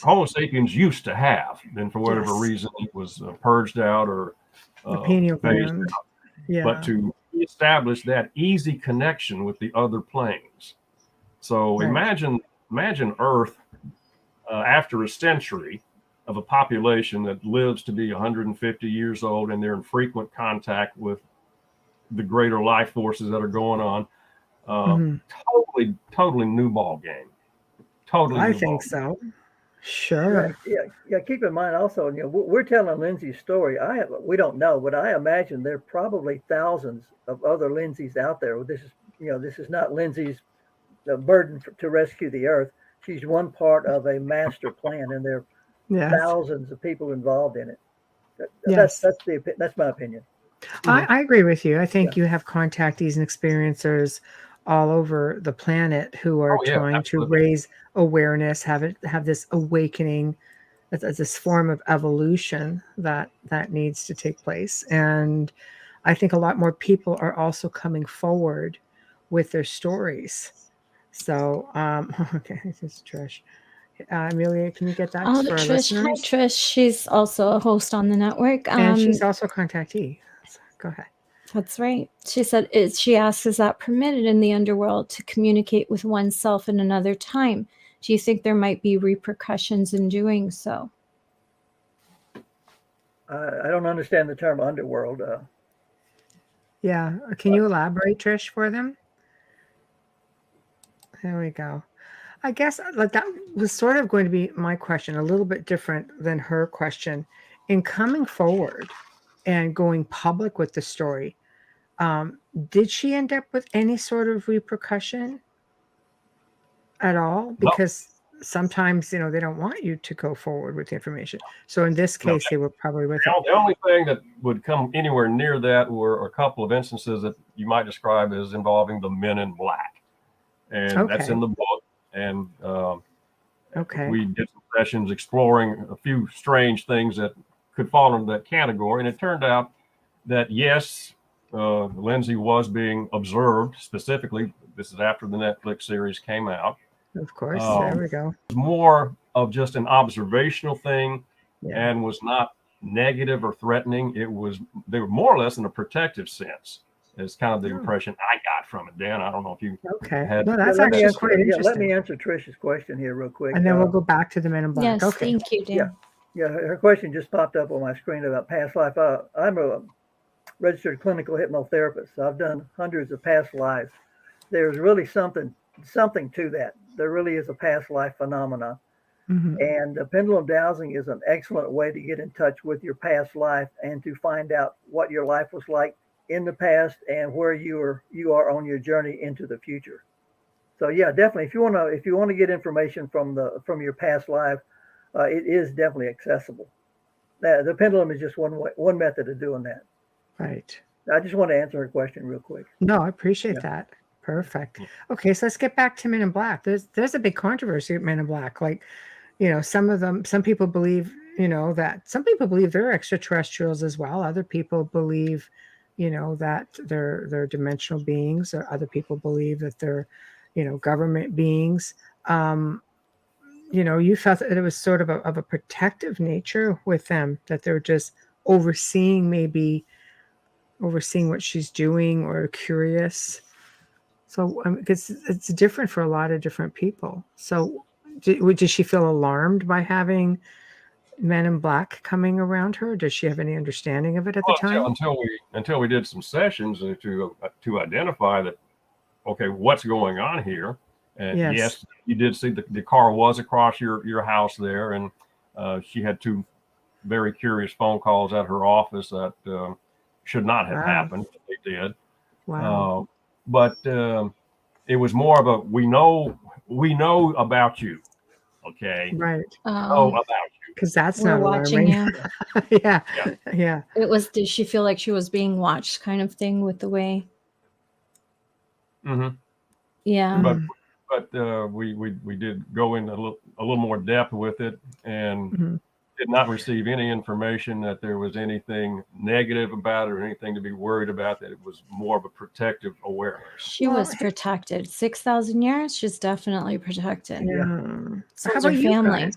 Homo sapiens used to have. Then for whatever reason, it was purged out or pineal gland. But to establish that easy connection with the other planes. So imagine Earth after a century of a population that lives to be 150 years old, and they're in frequent contact with the greater life forces that are going on. Totally new ball game. Totally. I think so. Sure. Yeah. Keep in mind also, we're telling Lindsey's story. We don't know, but I imagine there are probably thousands of other Lindseys out there. This is not Lindsey's burden to rescue the Earth. She's one part of a master plan, and there are thousands of people involved in it. That's my opinion. I agree with you. I think you have contactees and experiencers all over the planet who are trying to raise awareness, have this awakening, this form of evolution that needs to take place. And I think a lot more people are also coming forward with their stories. So, okay, this is Trish. Amelia, can you get that for our listeners? Hi, Trish. She's also a host on the network. And she's also a contactee. Go ahead. That's right. She said, she asks, is that permitted in the underworld to communicate with oneself in another time? Do you think there might be repercussions in doing so? I don't understand the term underworld. Yeah. Can you elaborate, Trish, for them? There we go. I guess that was sort of going to be my question, a little bit different than her question. In coming forward and going public with the story, did she end up with any sort of repercussion at all? Because sometimes, they don't want you to go forward with the information. So in this case, they were probably with the only thing that would come anywhere near that were a couple of instances that you might describe as involving the Men in Black. And that's in the book. And we did some sessions exploring a few strange things that could fall into that category. And it turned out that, yes, Lindsey was being observed specifically. This is after the Netflix series came out. Of course, there we go. It was more of just an observational thing and was not negative or threatening. They were more or less in a protective sense. It's kind of the impression I got from it. Dan, I don't know if you had. No, that's actually quite interesting. Let me answer Trish's question here real quick. And then we'll go back to the Men in Black. Yes, thank you, Dan. Yeah, her question just popped up on my screen about past life. I'm registered clinical hypnotherapist. So I've done hundreds of past lives. There's really something to that. There really is a past life phenomena. Mm-hmm. And pendulum dowsing is an excellent way to get in touch with your past life and to find out what your life was like in the past and where you are on your journey into the future. So yeah, definitely, if you want to get information from your past life, it is definitely accessible. The pendulum is just one method of doing that. Right. I just want to answer her question real quick. No, I appreciate that. Perfect. Okay, so let's get back to Men in Black. There's a big controversy with Men in Black. Like, some people believe, that some people believe they're extraterrestrials as well. Other people believe, that they're dimensional beings, or other people believe that they're, government beings. You felt that it was sort of a protective nature with them, that they're just overseeing what she's doing, or curious. So it's different for a lot of different people. So did she feel alarmed by having Men in Black coming around her? Does she have any understanding of it at the time? Until we did some sessions to identify that, okay, what's going on here? And yes, you did see the car was across your house there, and she had two very curious phone calls at her office that should not have happened. They did. Wow. But it was more of a we know about you. Okay. Right. Know about you. Because that's not watching you. Yeah. It was. Did she feel like she was being watched, kind of thing, with the way? Mm-hmm. Yeah. But we did go in a little more depth with it, and did not receive any information that there was anything negative about it or anything to be worried about. That it was more of a protective awareness. She was protected. 6,000 years. She's definitely protected. Yeah. So how about your family?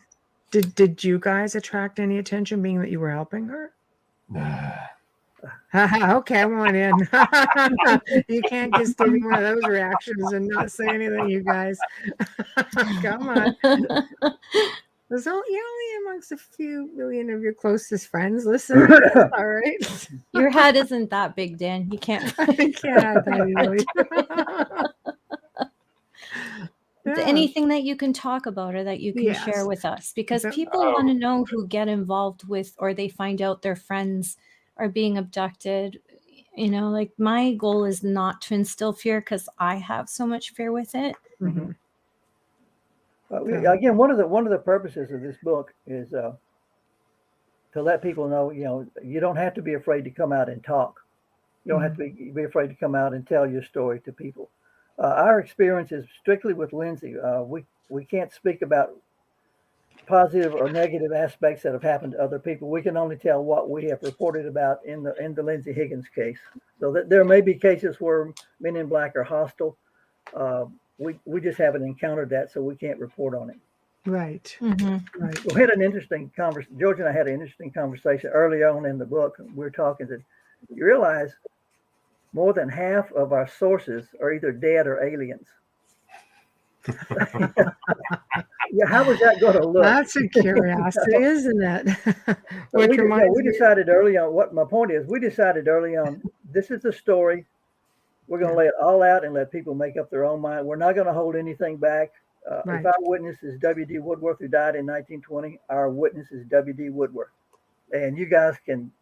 Did you guys attract any attention, being that you were helping her? Okay, I want in. You can't just give me one of those reactions and not say anything, you guys. Come on. You're only amongst a few million of your closest friends. Listen, all right. Your head isn't that big, Dan. You can't. I can't have that easily. Anything that you can talk about or that you can share with us, because people want to know who get involved with, or they find out their friends are being abducted. Like, my goal is not to instill fear, because I have so much fear with it. Mm-hmm. Again, one of the purposes of this book is to let people know, you don't have to be afraid to come out and talk. You don't have to be afraid to come out and tell your story to people. Our experience is strictly with Lindsey. We can't speak about positive or negative aspects that have happened to other people. We can only tell what we have reported about in the Lindsey Higgins case. So that there may be cases where Men in Black are hostile. We just haven't encountered that, so we can't report on it. Right. Mm-hmm. Right. We had an interesting conversation. George and I had an interesting conversation early on in the book. We were talking that you realize more than half of our sources are either dead or aliens. Yeah, how was that going to look? That's a curiosity, isn't it? We decided early on. What my point is, we decided early on. This is the story. We're going to lay it all out and let people make up their own mind. We're not going to hold anything back. If our witness is W.D. Woodworth, who died in 1920, our witness is W.D. Woodworth. And you guys can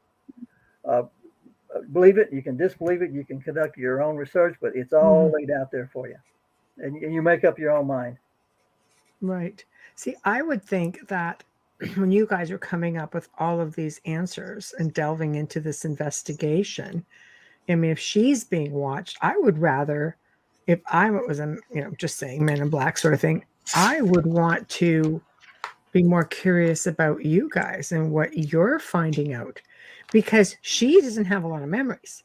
believe it. You can disbelieve it. You can conduct your own research, but it's all laid out there for you. And you make up your own mind. Right. See, I would think that when you guys are coming up with all of these answers and delving into this investigation, I mean, if she's being watched, I would rather, if I was, just saying Men in Black sort of thing, I would want to be more curious about you guys and what you're finding out, because she doesn't have a lot of memories,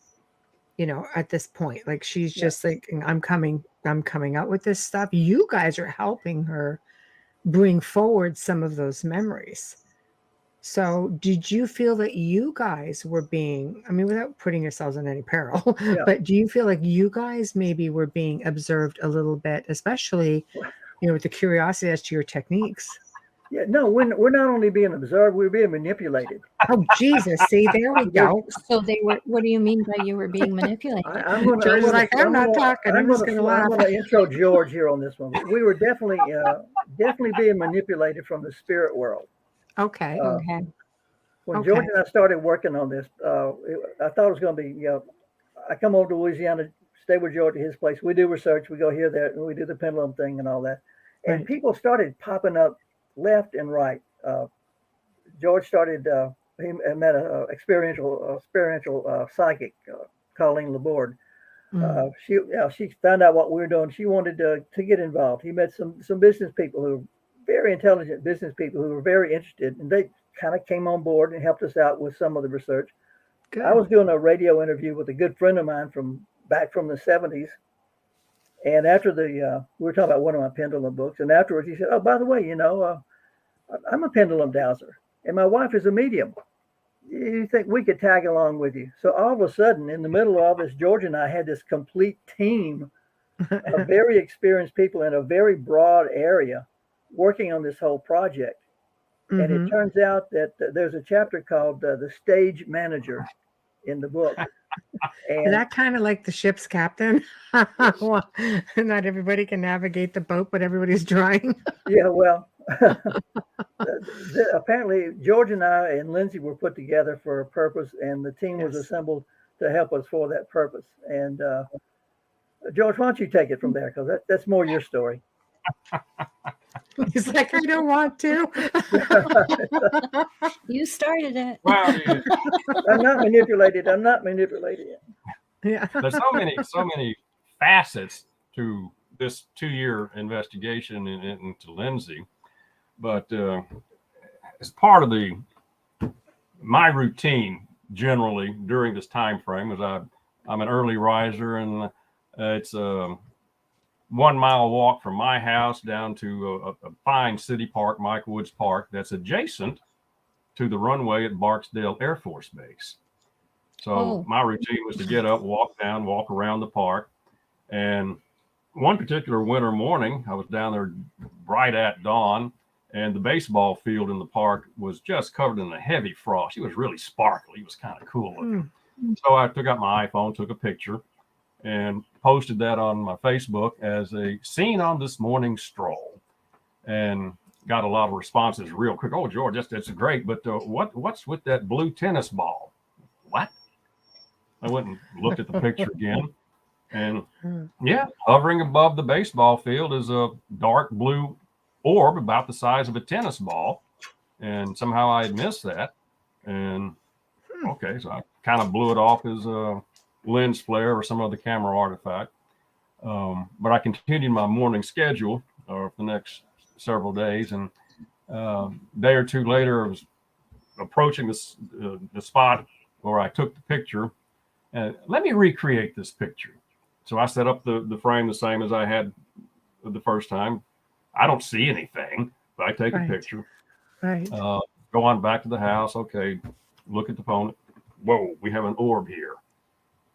at this point. Like, she's just like, I'm coming out with this stuff. You guys are helping her bring forward some of those memories. So did you feel that you guys were being, without putting yourselves in any peril, but do you feel like you guys maybe were being observed a little bit, especially, with the curiosity as to your techniques? Yeah, no, we're not only being observed, we're being manipulated. Oh, Jesus. See, there we go. So they were, what do you mean by you were being manipulated? I'm going I'm not talking. I'm just going to laugh. I'm going to intro George here on this one. We were definitely being manipulated from the spirit world. Okay. Okay. When George and I started working on this, I thought it was going to be, I come over to Louisiana, stay with George at his place. We do research. We go here, there, and we do the pendulum thing and all that. And Right. people started popping up left and right. George started, he met an experiential psychic, Colleen Laborde. She found out what we were doing. She wanted to get involved. He met some business people who were very intelligent business people who were very interested, and they kind of came on board and helped us out with some of the research. Good. I was doing a radio interview with a good friend of mine back from the 70s. And after we were talking about one of my pendulum books, and afterwards he said, "Oh, by the way, I'm a pendulum dowser, and my wife is a medium. You think we could tag along with you?" So all of a sudden, in the middle of all this, George and I had this complete team of very experienced people in a very broad area working on this whole project. And it turns out that there's a chapter called the stage manager in the book. And is that kind of like the ship's captain? Well, not everybody can navigate the boat, but everybody's trying. Yeah, well, apparently George and I and Lindsey were put together for a purpose, and the team was assembled to help us for that purpose. And George, why don't you take it from there? Because that's more your story. He's like, I don't want to. You started it. Wow, I'm not manipulated. Yeah. there's so many facets to this 2-year investigation into Lindsey, but as part of my routine generally during this time frame, as I'm an early riser, and it's a 1 mile walk from my house down to a fine city park, Michael Woods Park, that's adjacent to the runway at Barksdale Air Force Base. So my routine was to get up, walk around the park. And one particular winter morning, I was down there bright at dawn, and the baseball field in the park was just covered in a heavy frost. It was really sparkly. It was kind of cool looking. So I took out my iPhone, took a picture, and posted that on my Facebook as a scene on this morning's stroll, and got a lot of responses real quick. "Oh, George, that's great, but what's with that blue tennis ball?" What? I went and looked at the picture again, and yeah, hovering above the baseball field is a dark blue orb about the size of a tennis ball, and somehow I had missed that. And okay, so I kind of blew it off as a lens flare or some other camera artifact. But I continued my morning schedule for the next several days, and a day or two later, I was approaching the spot where I took the picture, and let me recreate this picture. So I set up the frame the same as I had the first time. I don't see anything, but I take a picture. Right. Go on back to the house. Okay, look at the phone. Whoa, we have an orb here.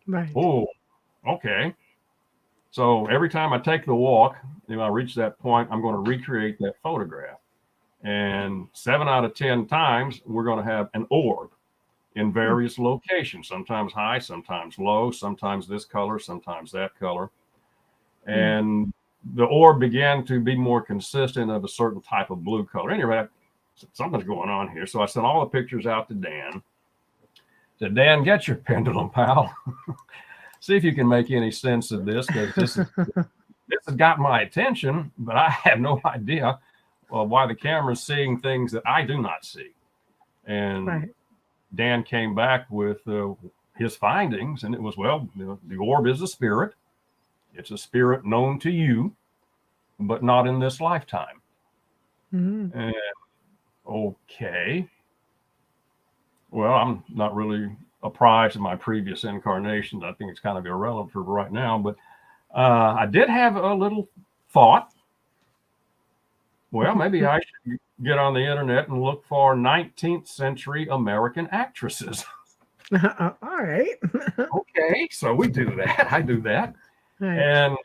Right. Oh, okay. So every time I take the walk, I reach that point, I'm going to recreate that photograph. And 7 out of 10 times, we're going to have an orb in various locations, sometimes high, sometimes low, sometimes this color, sometimes that color. And the orb began to be more consistent of a certain type of blue color. Anyway, something's going on here. So I sent all the pictures out to Dan. Said, "Dan, get your pendulum, pal. See if you can make any sense of this, because this has got my attention, but I have no idea why the camera's seeing things that I do not see." And Dan came back with his findings, and it was, the orb is a spirit. It's a spirit known to you, but not in this lifetime. And okay. Well, I'm not really apprised of my previous incarnations. I think it's kind of irrelevant for right now, but I did have a little thought. Well, maybe I should get on the internet and look for 19th century American actresses. All right. Okay, so we do that. I do that. Right. And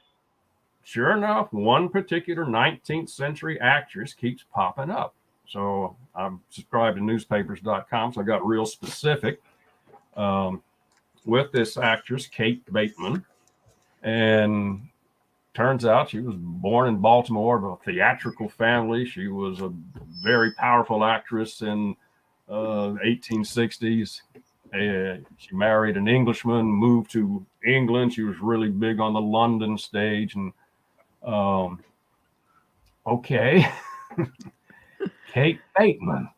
sure enough, one particular 19th century actress keeps popping up. So I'm subscribed to newspapers.com. So I got real specific with this actress, Kate Bateman. And turns out she was born in Baltimore of a theatrical family. She was a very powerful actress in 1860s. She married an Englishman, moved to England. She was really big on the London stage. And okay, Kate Bateman.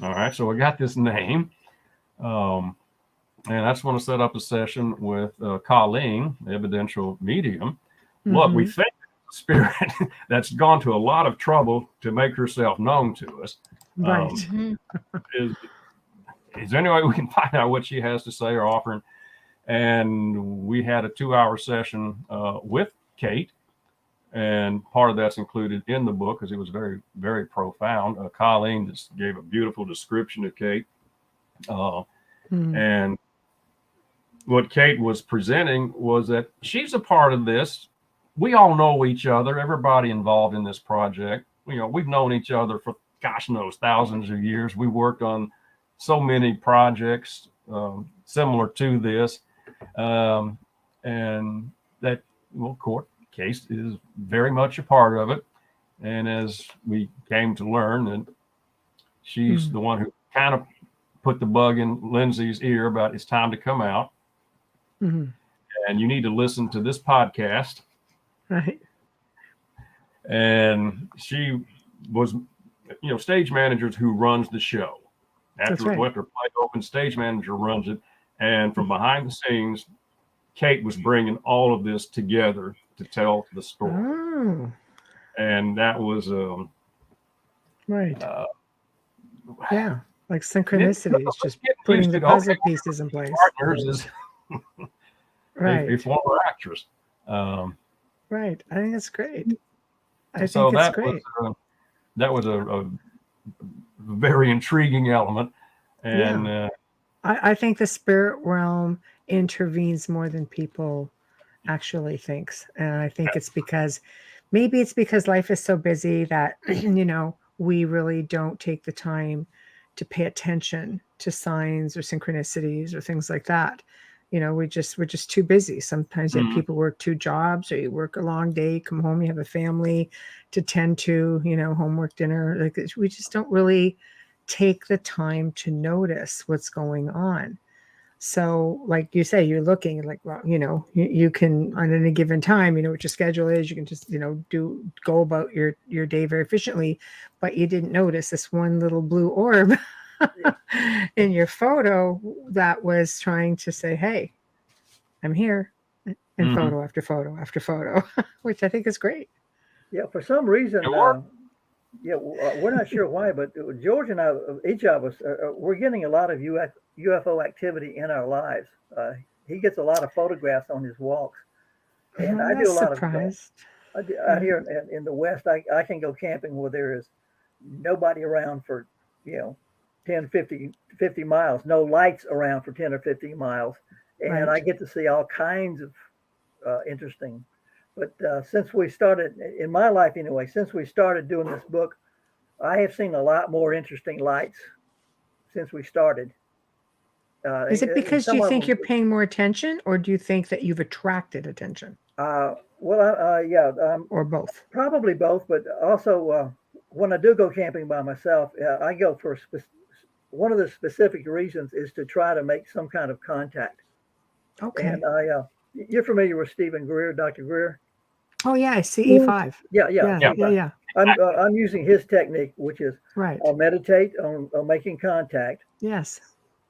All right, so we got this name. And I just want to set up a session with Colleen, the evidential medium. Look, we think spirit that's gone to a lot of trouble to make herself known to us. Right. Is there any way we can find out what she has to say or offering? And we had a 2-hour session with Kate, and part of that's included in the book because it was very, very profound. Colleen just gave a beautiful description of Kate. And what Kate was presenting was that she's a part of this. We all know each other, everybody involved in this project. You know, we've known each other for, gosh knows, thousands of years. We worked on so many projects similar to this. And that, well, court case is very much a part of it. And as we came to learn, that she's the one who kind of put the bug in Lindsey's ear about it's time to come out. And you need to listen to this podcast. Right. And she was, you know, stage managers who runs the show. After play open, stage manager runs it. And from behind the scenes, Kate was bringing all of this together to tell the story. And that was right. Yeah, like synchronicities, just putting the puzzle pieces in place. Partners is right. a former actress. Right. I think that's great. I think it's great. That was a very intriguing element. And I think the spirit realm intervenes more than people actually thinks. And I think it's because life is so busy that, you know, we really don't take the time to pay attention to signs or synchronicities or things like that. You know, we're just too busy. Sometimes you have people work 2 jobs, or you work a long day, come home, you have a family to tend to, you know, homework, dinner. Like, we just don't really take the time to notice what's going on. So like you say, you're looking like, well, you know, you can, on any given time, you know what your schedule is, you can just, you know, go about your day very efficiently, but you didn't notice this one little blue orb in your photo that was trying to say, hey, I'm here, in photo after photo after photo, which I think is great. Yeah, for some reason, we're not sure why, but George and I, each of us, we're getting a lot of UFO activity in our lives. He gets a lot of photographs on his walks, and I do a lot of. Out here in the West, I can go camping where there is nobody around for, you know, 10, 50 miles, no lights around for 10 or 15 miles. And I get to see all kinds of interesting. But since we started, in my life anyway, since we started doing this book, I have seen a lot more interesting lights since we started. Is it because you think you're paying more attention, or do you think that you've attracted attention? Or both? Probably both, but also when I do go camping by myself, I go for one of the specific reasons is to try to make some kind of contact. Okay. And you're familiar with Stephen Greer, Dr. Greer? Oh yeah, CE5. Yeah. I'm using his technique, which is I'll meditate on making contact. Yes.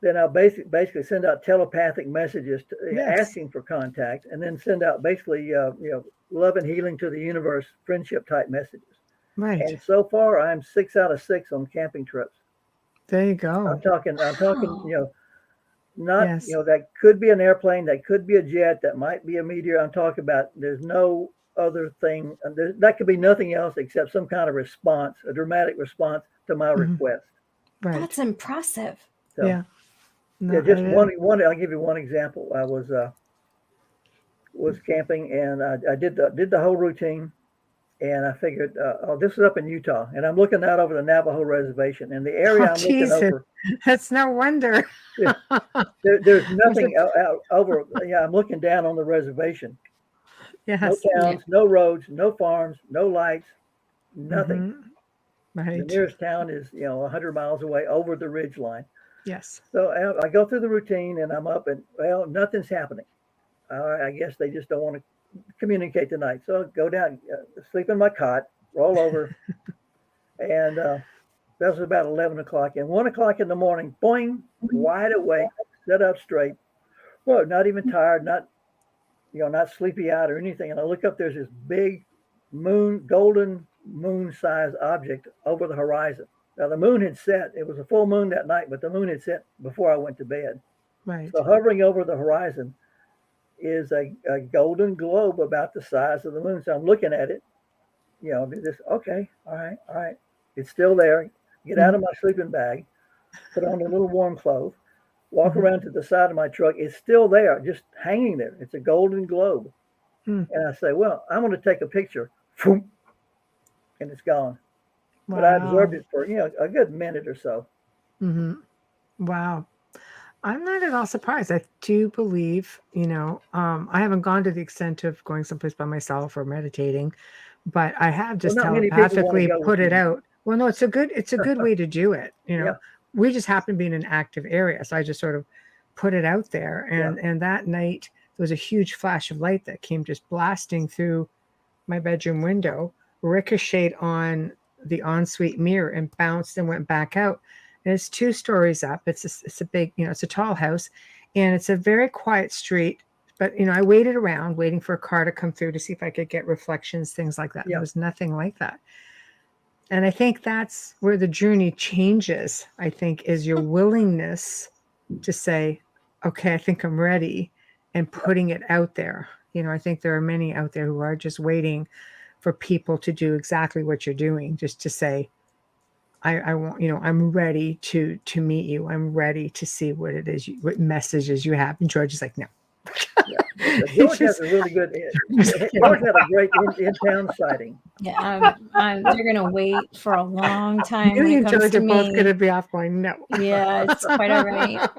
Then I'll basically send out telepathic messages asking for contact, and then send out basically love and healing to the universe, friendship type messages. Right. And so far, I'm 6 out of 6 on camping trips. There you go. I'm talking, that could be an airplane, that could be a jet, that might be a meteor. I'm talking about there's no other thing. That could be nothing else except some kind of response, a dramatic response to my request. Right. That's impressive. So, yeah. Just one. I'll give you one example. I was camping, and I did the whole routine, And I figured, this is up in Utah, and I'm looking out over the Navajo reservation, and the area I'm looking Jesus. over. That's no wonder. There's nothing out over. Yeah, I'm looking down on the reservation. Yes. No towns, no roads, no farms, no lights, nothing. Mm-hmm. Right. The nearest town is 100 miles away over the ridge line. Yes. So I go through the routine, and I'm up, and nothing's happening. I guess they just don't want to communicate tonight. So I go down, sleep in my cot, roll over, and that was about 11 o'clock. And 1 o'clock in the morning, boing, wide awake, set up straight. Well, not even tired, not sleepy eyed or anything. And I look up, there's this big golden moon-sized object over the horizon. Now the moon had set. It was a full moon that night, but the moon had set before I went to bed. Right. So hovering over the horizon is a golden globe about the size of the moon. So I'm looking at it, okay, all right. It's still there. Get out of my sleeping bag, put on a little warm clothes, walk around to the side of my truck. It's still there, just hanging there. It's a golden globe. And I say, well, I'm going to take a picture. And it's gone. Wow. But I observed it for, a good minute or so. Mm-hmm. Wow. I'm not at all surprised. I do believe, I haven't gone to the extent of going someplace by myself or meditating, but I have just telepathically put it out. Well, no, it's a good way to do it. Yeah. We just happen to be in an active area. So I just sort of put it out there. And that night there was a huge flash of light that came just blasting through my bedroom window, ricocheted on the ensuite mirror and bounced and went back out. And it's 2 stories up. It's a big, it's a tall house, and it's a very quiet street. But, I waited around waiting for a car to come through to see if I could get reflections, things like that. Yeah. There was nothing like that. And I think that's where the journey changes, I think, is your willingness to say, okay, I think I'm ready, and putting it out there. I think there are many out there who are just waiting for people to do exactly what you're doing, just to say, I want, I'm ready to meet you. I'm ready to see what it is, what messages you have. And George is like, no. Yeah. George has a really good, George had a great in-town sighting. Yeah, they're going to wait for a long time. You and George are both going to be off going, no. Yeah, it's quite all right.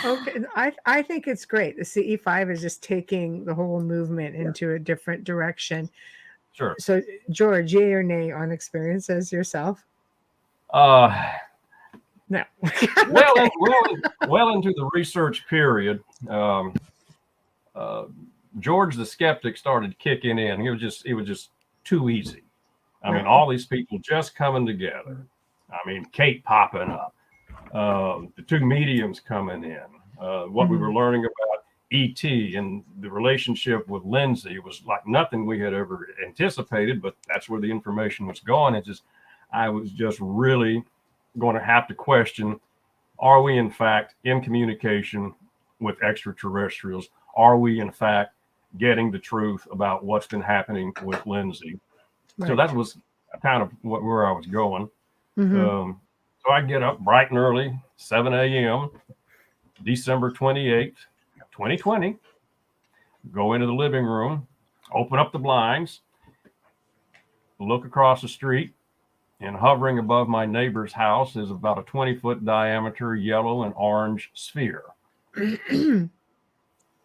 Okay, I think it's great. The CE5 is just taking the whole movement into a different direction. Sure. So, George, yay or nay on experiences yourself? No. Okay. well into the research period, George the skeptic started kicking in. It was just too easy. I mean, all these people just coming together. I mean, Kate popping up, the 2 mediums coming in. What we were learning about ET and the relationship with Lindsey was like nothing we had ever anticipated, but that's where the information was going. I was just really going to have to question, are we in fact in communication with extraterrestrials? Are we in fact getting the truth about what's been happening with Lindsey? Right. So that was kind of where I was going. So I get up bright and early, 7 a.m., December 28th, 2020, go into the living room, open up the blinds, look across the street, and hovering above my neighbor's house is about a 20-foot diameter yellow and orange sphere.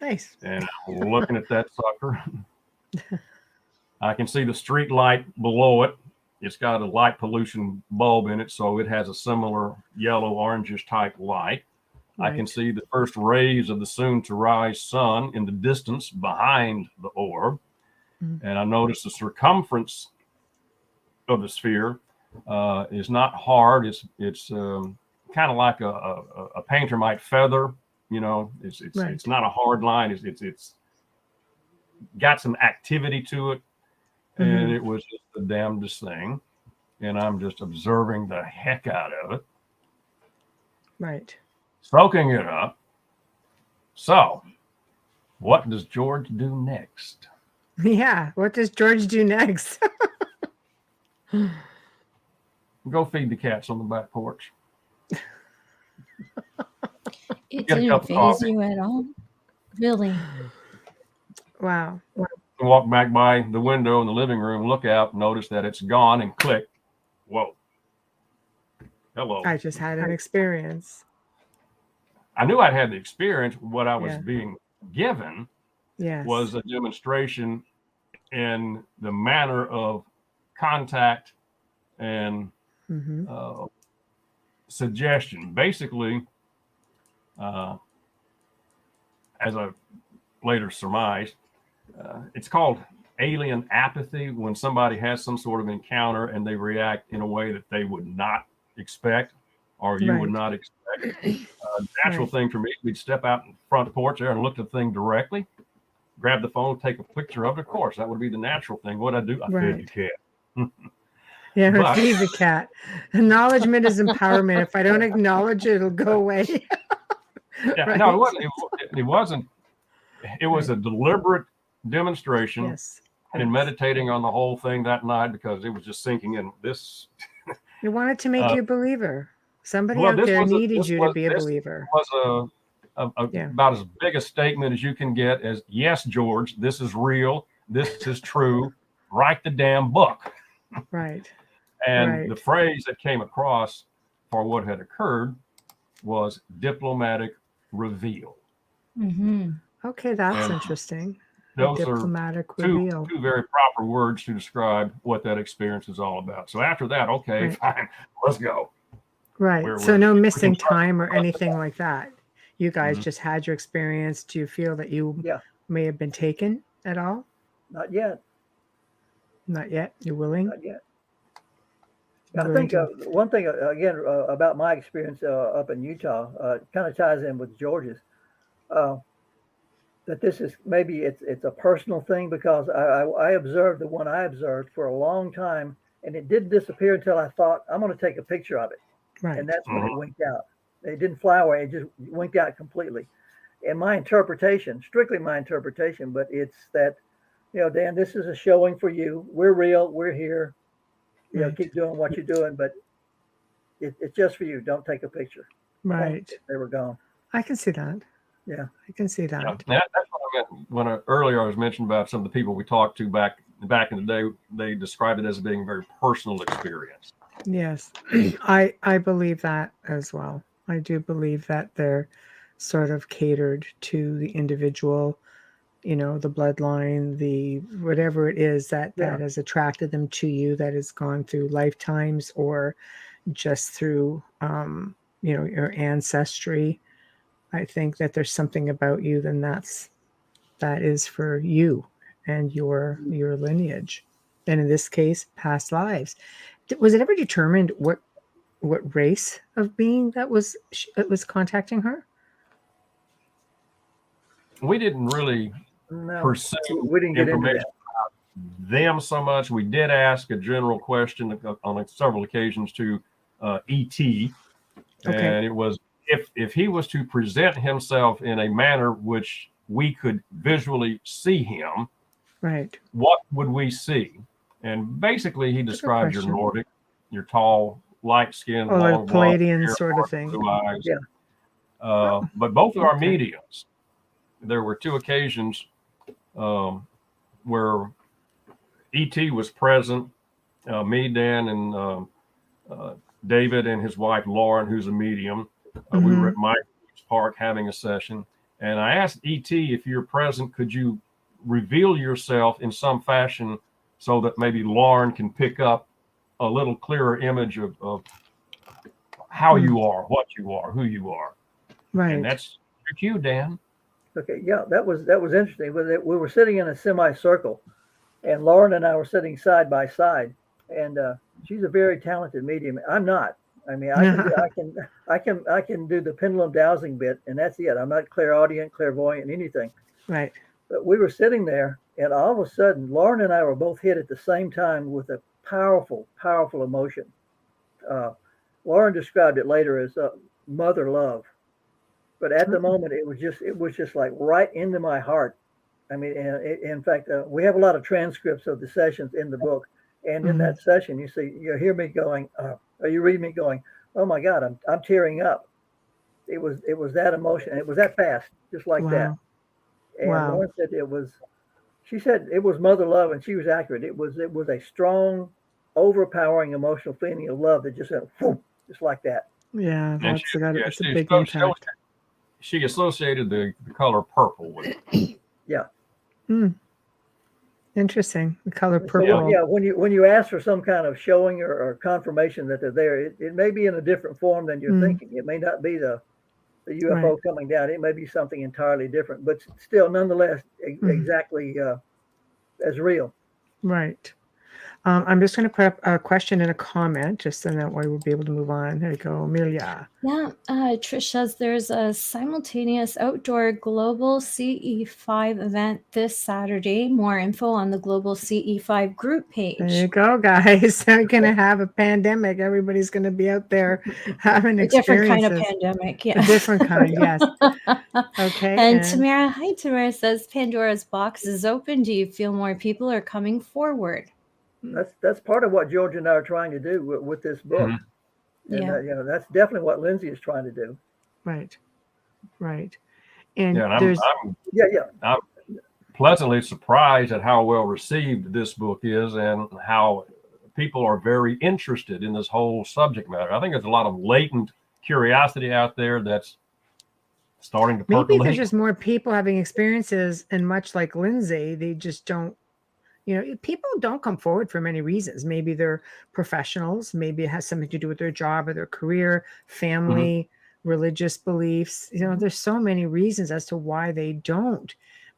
Nice. And I'm looking at that sucker. I can see the street light below it. It's got a light pollution bulb in it, so it has a similar yellow orangish type light. Right. I can see the first rays of the soon-to-rise sun in the distance behind the orb. And I notice the circumference of the sphere is not hard. It's kind of like a painter might feather. It's not a hard line. It's got some activity to it. And it was just the damnedest thing. And I'm just observing the heck out of it. Right. soaking it up. So, what does George do next? Yeah, what does George do next? Go feed the cats on the back porch. It didn't phase you at all? Really? Wow. walk back by the window in the living room, look out, notice that it's gone, and click. Whoa. Hello. I just had an experience. I knew I'd had the experience. What I was being given was a demonstration in the manner of contact and suggestion. Basically, as I later surmised, it's called alien apathy, when somebody has some sort of encounter and they react in a way that they would not expect, or you would not expect. The natural thing for me, we'd step out in front porch there and look at the thing directly, grab the phone, take a picture of it. Of course, that would be the natural thing. What I do, I fed the cat. Yeah, feed the cat. Acknowledgement is empowerment. If I don't acknowledge it, it'll go away. No, it wasn't. It wasn't. It was a deliberate demonstration. And meditating on the whole thing that night, because it was just sinking in. This. You wanted to make you a believer. Somebody out there needed you to be a believer. This was about as big a statement as you can get as, yes, George, this is real. This is true. Write the damn book. Right. And the phrase that came across for what had occurred was diplomatic reveal. Okay, that's interesting. Those diplomatic are two very proper words to describe what that experience is all about. So after that, fine, let's go. Right. So no missing time or anything like that. You guys just had your experience. Do you feel that you may have been taken at all? Not yet. Not yet. You're willing? Not yet. I think one thing, again, about my experience up in Utah, kind of ties in with George's, that this is maybe it's a personal thing, because I observed the one I observed for a long time, and it didn't disappear until I thought, I'm going to take a picture of it. Right. And that's when it winked out. It didn't fly away. It just winked out completely. And my interpretation, strictly my interpretation, but it's that, Dan, this is a showing for you. We're real. We're here. Keep doing what you're doing, but it's just for you. Don't take a picture. Right. They were gone. I can see that. Yeah, I can see that. That's what I meant when earlier I was mentioning about some of the people we talked to back in the day. They described it as being a very personal experience. Yes, I believe that as well. I do believe that they're sort of catered to the individual, the bloodline, the whatever it is that has attracted them to you, that has gone through lifetimes or just through, your ancestry. I think that there's something about you that is for you and your lineage, and in this case, past lives. Was it ever determined what race of being that was contacting her? We didn't really pursue information about them so much. We did ask a general question on several occasions to E.T. And it was, if he was to present himself in a manner which we could visually see him, right, what would we see? And basically, he described your Nordic, your tall, light-skinned, like Palladian sort of thing. Blue eyes. But both of our mediums, there were two occasions where E.T. was present, me, Dan, and David and his wife, Lauren, who's a medium. We were at Mike Park having a session. And I asked E.T., if you're present, could you reveal yourself in some fashion so that maybe Lauren can pick up a little clearer image of how you are, what you are, who you are. Right. And that's your cue, Dan. Okay, yeah, that was interesting. We were sitting in a semicircle, and Lauren and I were sitting side by side. And she's a very talented medium. I'm not. I mean, I can do the pendulum dowsing bit, and that's it. I'm not clairaudient, clairvoyant, anything. Right. But we were sitting there, and all of a sudden, Lauren and I were both hit at the same time with a powerful, powerful emotion. Lauren described it later as mother love, but at the moment, it was just like right into my heart. I mean, in fact, we have a lot of transcripts of the sessions in the book, and in that session, you hear me going, or you read me going, "Oh my God, I'm tearing up." It was that emotion. It was that fast, just like that. And Lauren said she said it was mother love, and she was accurate. It was a strong, overpowering emotional feeling of love that just went whoop, just like that. Yeah, it's a big impact. She associated the color purple with it. Yeah. Interesting. The color purple. So, yeah, when you ask for some kind of showing or confirmation that they're there, it may be in a different form than you're thinking. It may not be the UFO coming down. It may be something entirely different, but still, nonetheless, exactly as real. Right. I'm just going to put up a question and a comment, just so that way we'll be able to move on. There you go, Amelia. Yeah, Trish says there's a simultaneous outdoor Global CE5 event this Saturday. More info on the Global CE5 group page. There you go, guys. We're going to have a pandemic. Everybody's going to be out there having experiences. Different kind of pandemic, yeah. A different kind, yes. Okay. And Tamara says Pandora's box is open. Do you feel more people are coming forward? That's part of what George and I are trying to do with this book. And that's definitely what Lindsey is trying to do. Right. And I'm pleasantly surprised at how well received this book is and how people are very interested in this whole subject matter. I think there's a lot of latent curiosity out there that's starting to percolate. Maybe there's just more people having experiences, and much like Lindsey, they just don't. People don't come forward for many reasons. Maybe they're professionals. Maybe it has something to do with their job or their career, family, religious beliefs. There's so many reasons as to why they don't.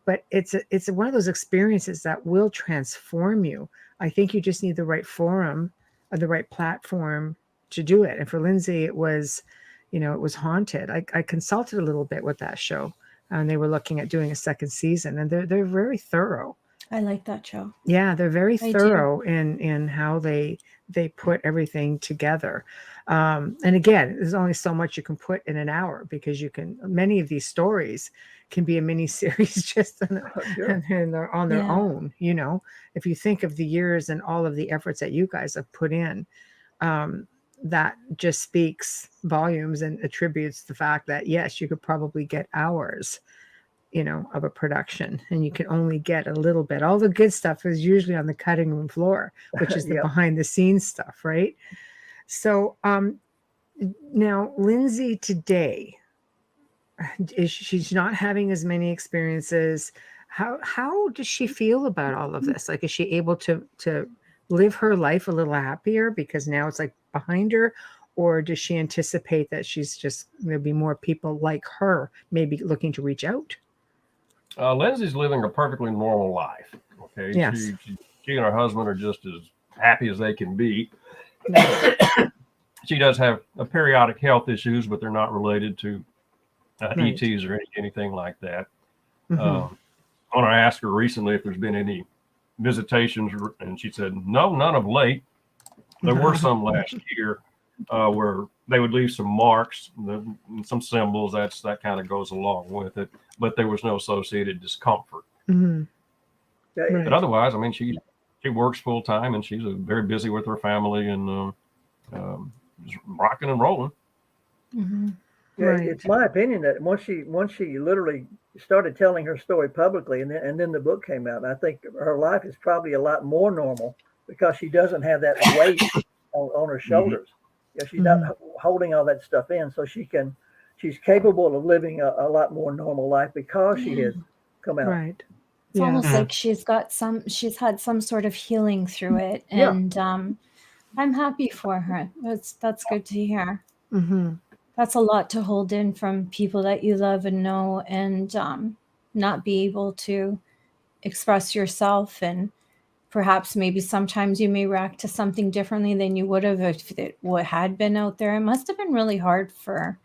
But it's one of those experiences that will transform you. I think you just need the right forum or the right platform to do it. And for Lindsey, it was, it was Haunted. I consulted a little bit with that show, and they were looking at doing a second season, and they're very thorough. I like that show. Yeah, they're very thorough in how they put everything together. And again, there's only so much you can put in an hour, because many of these stories can be a mini series just on their own. If you think of the years and all of the efforts that you guys have put in, that just speaks volumes and attributes the fact that, yes, you could probably get hours of a production, and you can only get a little bit. All the good stuff is usually on the cutting room floor, which is the behind the scenes stuff, right? So now Lindsey today, she's not having as many experiences. How does she feel about all of this? Like, is she able to live her life a little happier because now it's like behind her? Or does she anticipate that there'll be more people like her maybe looking to reach out? Lindsey's living a perfectly normal life. Okay. Yes. She and her husband are just as happy as they can be. She does have periodic health issues, but they're not related to ETs or anything like that. When I asked her recently if there's been any visitations, and she said, no, none of late. There were some last year where they would leave some marks, some symbols. That kind of goes along with it, but there was no associated discomfort. But otherwise, I mean, she works full time, and she's very busy with her family, and rocking and rolling. It's my opinion that once she literally started telling her story publicly, and then the book came out, I think her life is probably a lot more normal, because she doesn't have that weight on her shoulders. She's not holding all that stuff in, so she's capable of living a lot more normal life because she has come out. Right. It's almost like she's had some sort of healing through it, and I'm happy for her. That's good to hear. That's a lot to hold in from people that you love and know, and not be able to express yourself, and perhaps maybe sometimes you may react to something differently than you would have if it had been out there. It must have been really hard for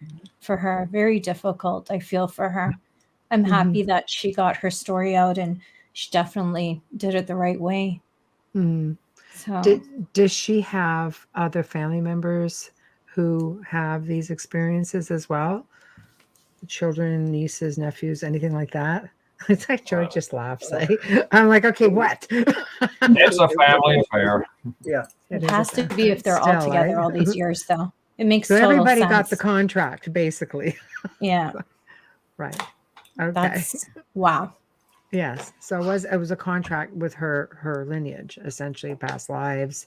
her, very difficult. I feel for her. I'm happy that she got her story out, and she definitely did it the right way. So, does she have other family members who have these experiences as well? Children, nieces, nephews, anything like that? It's like George just laughs. I'm like, okay, what? It's a family affair. Yeah. It has to be if they're all together all these years, though. It makes so total everybody sense. got the contract, basically. Yeah. Right. Okay. That's wow. Yes. So it was a contract with her lineage, essentially past lives,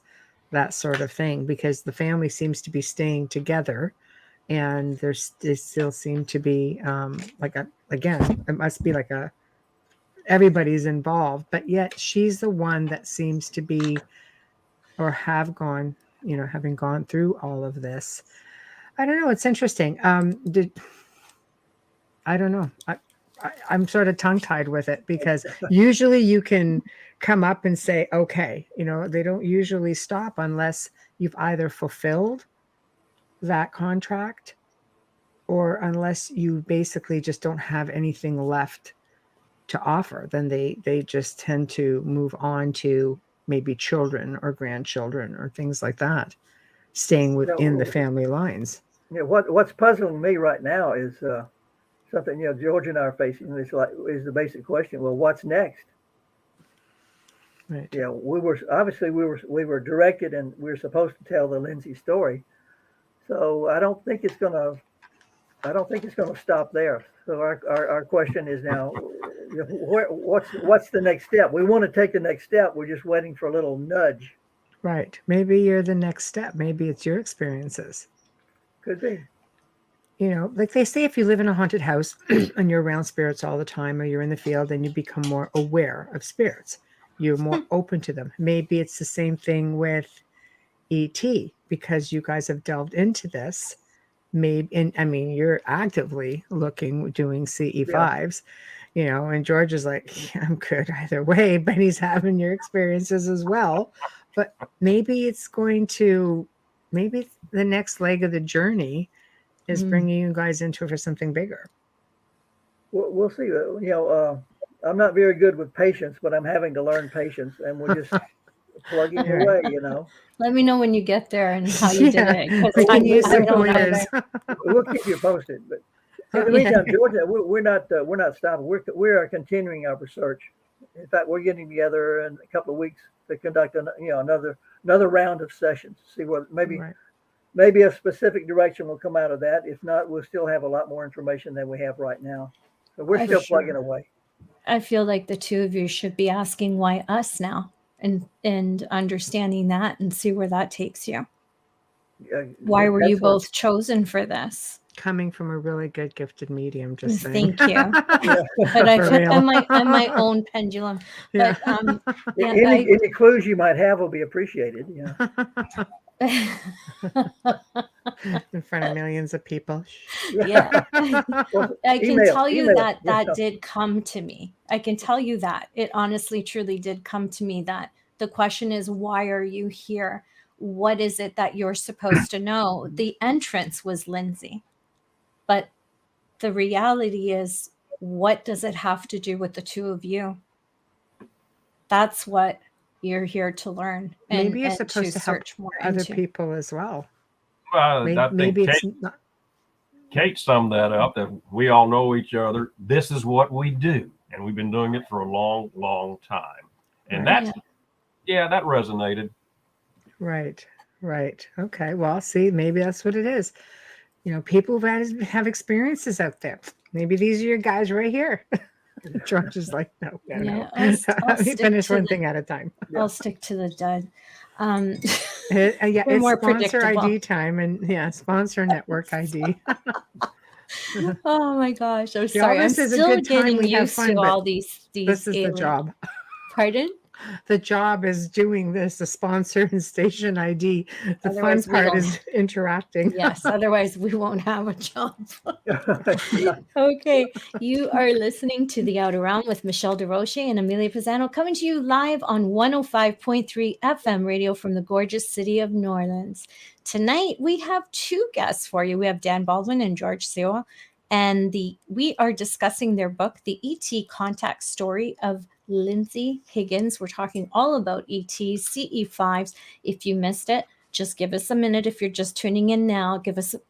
that sort of thing, because the family seems to be staying together, and they still seem to be again, it must be like everybody's involved, but yet she's the one that seems to be or have gone, having gone through all of this. I don't know. It's interesting. I don't know. I'm sort of tongue tied with it because usually you can come up and say, okay, they don't usually stop unless you've either fulfilled that contract or unless you basically just don't have anything left to offer. Then they just tend to move on to maybe children or grandchildren or things like that, staying within the family lines. What's puzzling me right now is something George and I are facing. Is the basic question. Well, what's next? Right. Yeah, we were directed, and we were supposed to tell the Lindsey story. So I don't think it's gonna stop there. So our question is now, what's the next step? We want to take the next step. We're just waiting for a little nudge. Right. Maybe you're the next step. Maybe it's your experiences. Could be. Like they say, if you live in a haunted house and you're around spirits all the time, or you're in the field, then you become more aware of spirits. You're more open to them. Maybe it's the same thing with ET, because you guys have delved into this. You're actively doing CE5s, and George is like, yeah, I'm good either way, but he's having your experiences as well. But maybe the next leg of the journey is bringing you guys into for something bigger. We'll see. I'm not very good with patience, but I'm having to learn patience, and we're just plugging away. Let me know when you get there and how you did it. I can use some pointers. We'll keep you posted. But in the meantime, Georgia, we're not stopping. We are continuing our research. In fact, we're getting together in a couple of weeks to conduct another round of sessions. See what maybe a specific direction will come out of that. If not, we'll still have a lot more information than we have right now. So we're still plugging away. I feel like the two of you should be asking why us now, and understanding that, and see where that takes you. Why were you both chosen for this? Coming from a really good gifted medium, just saying. Thank you. But I'm my own pendulum. Yeah. But any clues you might have will be appreciated. In front of millions of people. Yeah. I can tell you that did come to me. I can tell you that it honestly, truly did come to me, that the question is, why are you here? What is it that you're supposed to know? The entrance was Lindsey, but the reality is, what does it have to do with the two of you? That's what you're here to learn. Maybe you're supposed to help more other people as well. Maybe it's not. Kate summed that up, that we all know each other. This is what we do, and we've been doing it for a long, long time. And that resonated. Right. Okay. Well, see, maybe that's what it is. People who have experiences out there. Maybe these are your guys right here. George is like, no. Let me finish one thing at a time. I'll stick to the dud. It's more sponsor ID time, and sponsor network ID. Oh my gosh, I'm sorry. I'm still getting used to all these. This is the job. Pardon? The job is doing this, the sponsor and station ID. The fun part is interacting. Yes, otherwise we won't have a job. Okay, you are listening to The Outer Realm with Michelle DeRoche and Amelia Pisano, coming to you live on 105.3 FM radio from the gorgeous city of New Orleans. Tonight, we have two guests for you. We have Dan Baldwin and George Sewell, and we are discussing their book, The ET Contact Story of Lindsey Higgins. We're talking all about ETs, CE5s. If you missed it, just give us a minute. If you're just tuning in now, give us a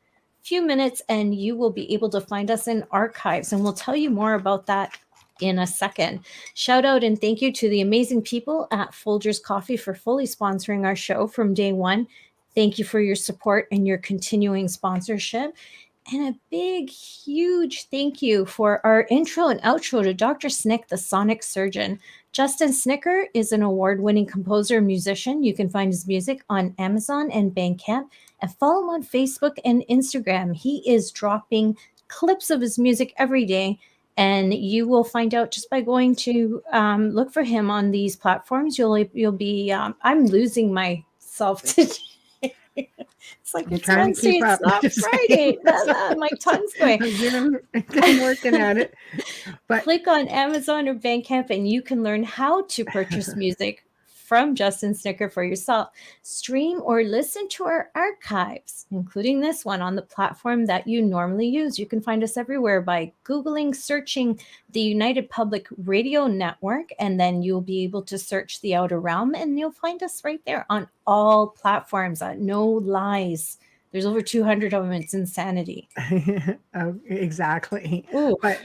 few minutes and you will be able to find us in archives, and we'll tell you more about that in a second. Shout out and thank you to the amazing people at Folgers Coffee for fully sponsoring our show from day one. Thank you for your support and your continuing sponsorship. And a big, huge thank you for our intro and outro to Dr. Snick, the sonic surgeon. Justin Snicker is an award-winning composer and musician. You can find his music on Amazon and Bandcamp, and follow him on Facebook and Instagram. He is dropping clips of his music every day, and you will find out just by going to look for him on these platforms. You'll be I'm losing myself today. It's like it's Wednesday, it's not Friday. My tongue's going. I'm working at it. But click on Amazon or Bandcamp and you can learn how to purchase music from Justin Snicker for yourself. Stream or listen to our archives, including this one, on the platform that you normally use. You can find us everywhere by searching the United Public Radio Network, and then you'll be able to search The Outer Realm, and you'll find us right there on all platforms. No lies. There's over 200 of them. It's insanity. Oh, exactly. Ooh. But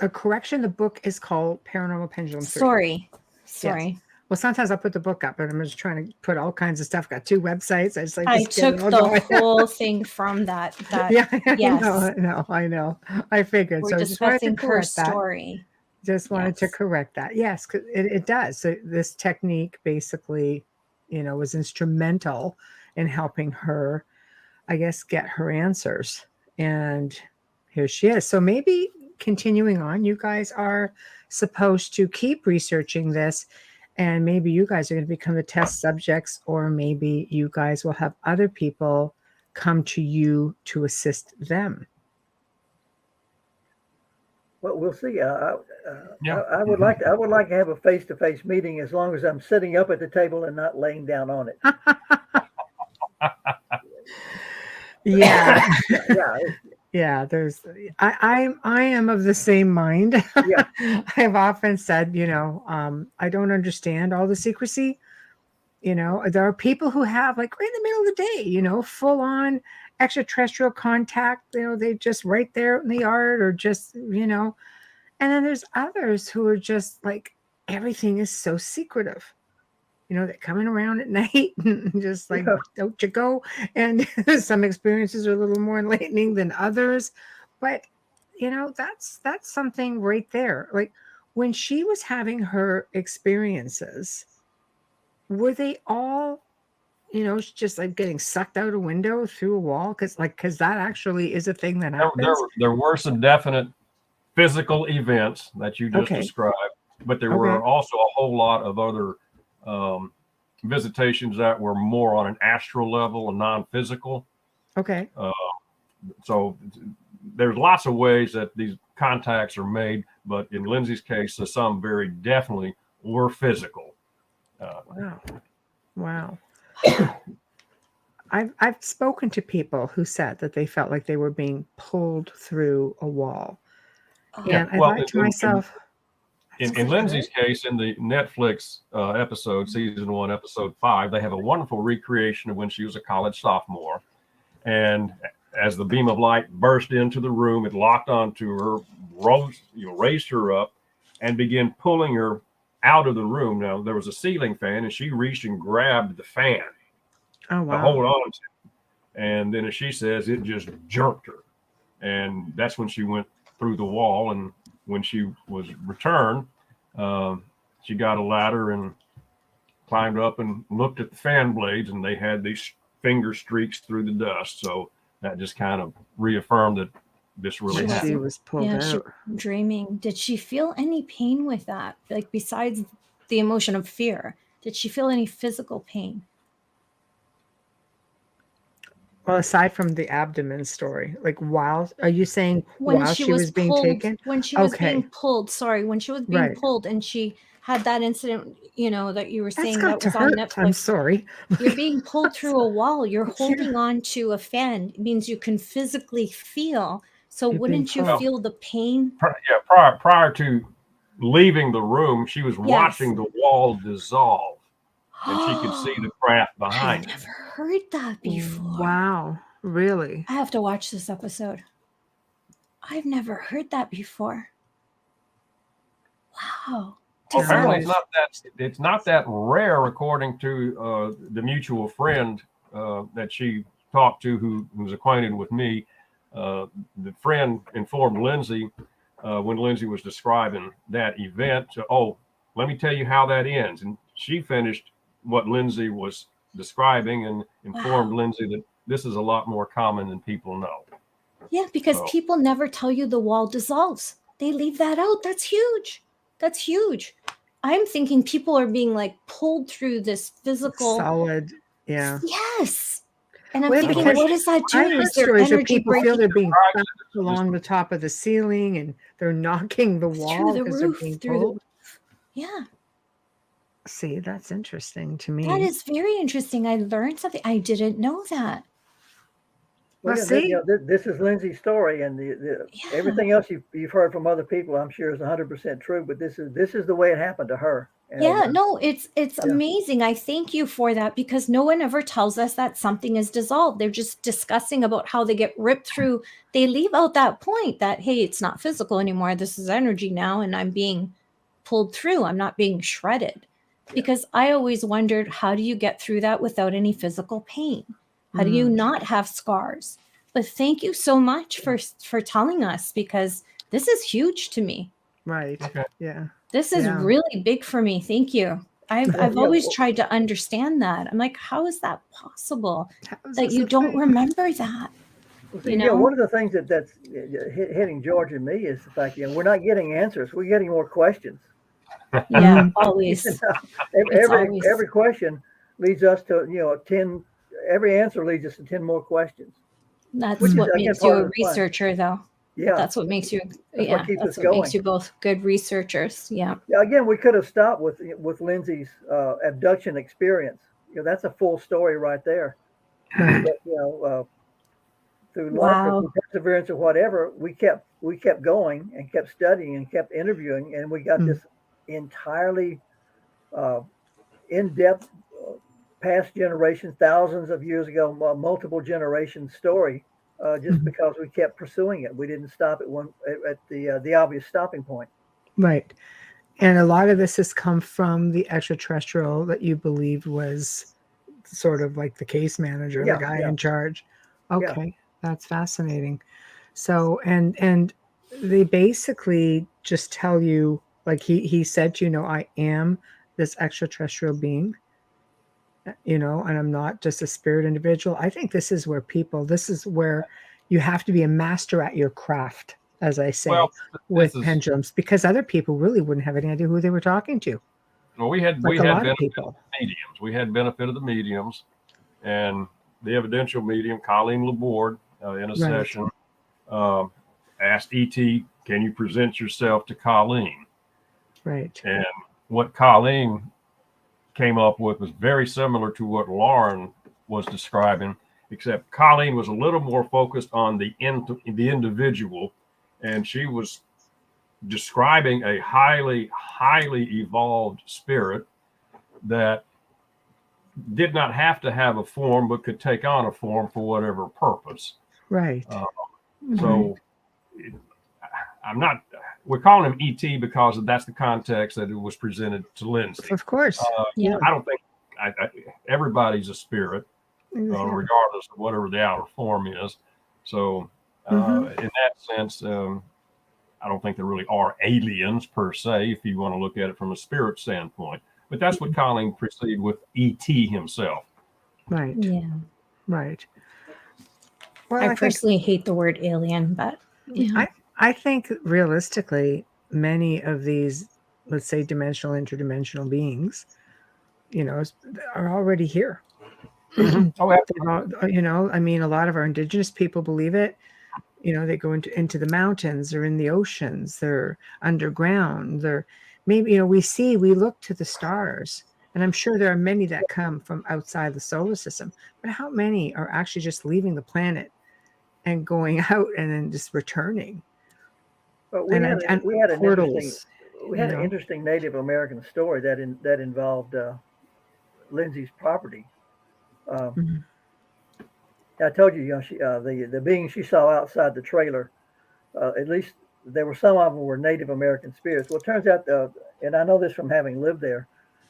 a correction, the book is called Paranormal Pendulum 3. Sorry. Yes. Well, sometimes I'll put the book up, but I'm just trying to put all kinds of stuff. Got 2 websites. I took the whole thing from that. Yeah, yes. I know. I figured. We're discussing her story. Just wanted to correct that. Yes, because it does. So this technique basically, was instrumental in helping her, I guess, get her answers. And here she is. So maybe continuing on, you guys are supposed to keep researching this. And maybe you guys are going to become the test subjects, or maybe you guys will have other people come to you to assist them. Well, we'll see. I would like to have a face-to-face meeting, as long as I'm sitting up at the table and not laying down on it. Yeah. Yeah, I am of the same mind. Yeah. I have often said, I don't understand all the secrecy. There are people who have, like, right in the middle of the day, full on extraterrestrial contact, they just right there in the yard, or just, and then there's others who are just like, everything is so secretive. They're coming around at night and just like, don't you go? And some experiences are a little more enlightening than others. But, that's something right there. Like, when she was having her experiences, were they all, just like getting sucked out a window, through a wall? Because that actually is a thing that happens. There were some definite physical events that you just described, but there were also a whole lot of other visitations that were more on an astral level and non-physical. Okay. So there's lots of ways that these contacts are made, but in Lindsey's case, some very definitely were physical. Wow. I've spoken to people who said that they felt like they were being pulled through a wall. And I thought to myself, in Lindsey's case, in the Netflix episode, season 1, episode 5, they have a wonderful recreation of when she was a college sophomore. And as the beam of light burst into the room, it locked onto her, raised her up, and began pulling her out of the room. Now, there was a ceiling fan, and she reached and grabbed the fan to hold on to it. And then, as she says, it just jerked her. And that's when she went through the wall. And when she was returned, she got a ladder and climbed up and looked at the fan blades, and they had these finger streaks through the dust. So that just kind of reaffirmed that this really happened. She was pulled out. She was dreaming. Did she feel any pain with that? Like, besides the emotion of fear, did she feel any physical pain? Well, aside from the abdomen story, like, are you saying while she was being taken? When she was being pulled, when she was being pulled, and she had that incident, that you were saying that was on Netflix. I'm sorry. You're being pulled through a wall. You're holding on to a fan. It means you can physically feel. So wouldn't you feel the pain? Prior to leaving the room, she was watching the wall dissolve. And she could see the craft behind I've never heard that before. Wow. Really? I have to watch this episode. I've never heard that before. Wow. Well, apparently it's not that rare, according to the mutual friend that she talked to, who was acquainted with me. The friend informed Lindsey when Lindsey was describing that event. So, oh, let me tell you how that ends. And she finished what Lindsey was describing and informed Lindsey that this is a lot more common than people know. Yeah, because people never tell you the wall dissolves. They leave that out. That's huge. That's huge. I'm thinking people are being like pulled through this physical solid. Yeah. Yes. And I'm thinking, what is that doing? I've heard Is there stories where energy people breaking feel they're being pulled along the top of the ceiling and they're knocking the wall because they're being pulled. Yeah. See, that's interesting to me. That is very interesting. I learned something. I didn't know that. Well, this is Lindsey's story, and everything else you've heard from other people, I'm sure, is 100% true. But this is the way it happened to her. And, no, it's amazing. I thank you for that, because no one ever tells us that something is dissolved. They're just discussing about how they get ripped through. They leave out that point that, hey, it's not physical anymore. This is energy now, and I'm being pulled through. I'm not being shredded. Because I always wondered, how do you get through that without any physical pain? How do you not have scars? But thank you so much for telling us, because this is huge to me. Right. Okay. Yeah. This is really big for me. Thank you. I've always tried to understand that. I'm like, how is that possible that you don't remember that? Well, one of the things that's hitting George and me is the fact we're not getting answers. We're getting more questions. Yeah, always. Every question leads us to 10. Every answer leads us to 10 more questions. That's what makes you a researcher, though. Yeah, that's what makes you. That's what makes you both good researchers. Yeah. Again, we could have stopped with Lindsey's abduction experience. That's a full story right there. But, through luck or perseverance or whatever, we kept going and kept studying and kept interviewing, and we got this entirely in-depth, past generations, thousands of years ago, multiple generations story, just because we kept pursuing it. We didn't stop at the obvious stopping point. Right. And a lot of this has come from the extraterrestrial that you believed was sort of like the case manager, the guy in charge. Okay. That's fascinating. So, and they basically just tell you, like he said, I am this extraterrestrial being, and I'm not just a spirit individual. I think this is where you have to be a master at your craft, as I say, with pendulums, because other people really wouldn't have any idea who they were talking to. Well, we had benefit of the mediums. We had benefit of the mediums, and the evidential medium, Colleen Laborde, in a session, asked E.T., can you present yourself to Colleen? Right. And what Colleen came up with was very similar to what Lauren was describing, except Colleen was a little more focused on the individual, and she was describing a highly, highly evolved spirit that did not have to have a form, but could take on a form for whatever purpose. Right. So we're calling him E.T. because that's the context that it was presented to Lindsey. Of course. I don't think everybody's a spirit, regardless of whatever the outer form is. So in that sense, I don't think there really are aliens per se, if you want to look at it from a spirit standpoint. But that's what Colleen perceived with E.T. himself. Right. Yeah. Right. Well, I personally hate the word alien, but I think realistically, many of these, let's say, dimensional, interdimensional beings, are already here. I mean, a lot of our indigenous people believe it. They go into the mountains, or in the oceans, they're underground. They're maybe, we look to the stars, and I'm sure there are many that come from outside the solar system, but how many are actually just leaving the planet and going out and then just returning? But we had an interesting Native American story that involved Lindsey's property. I told you, she, the beings she saw outside the trailer, at least there were some of them were Native American spirits. Well, it turns out, and I know this from having lived there.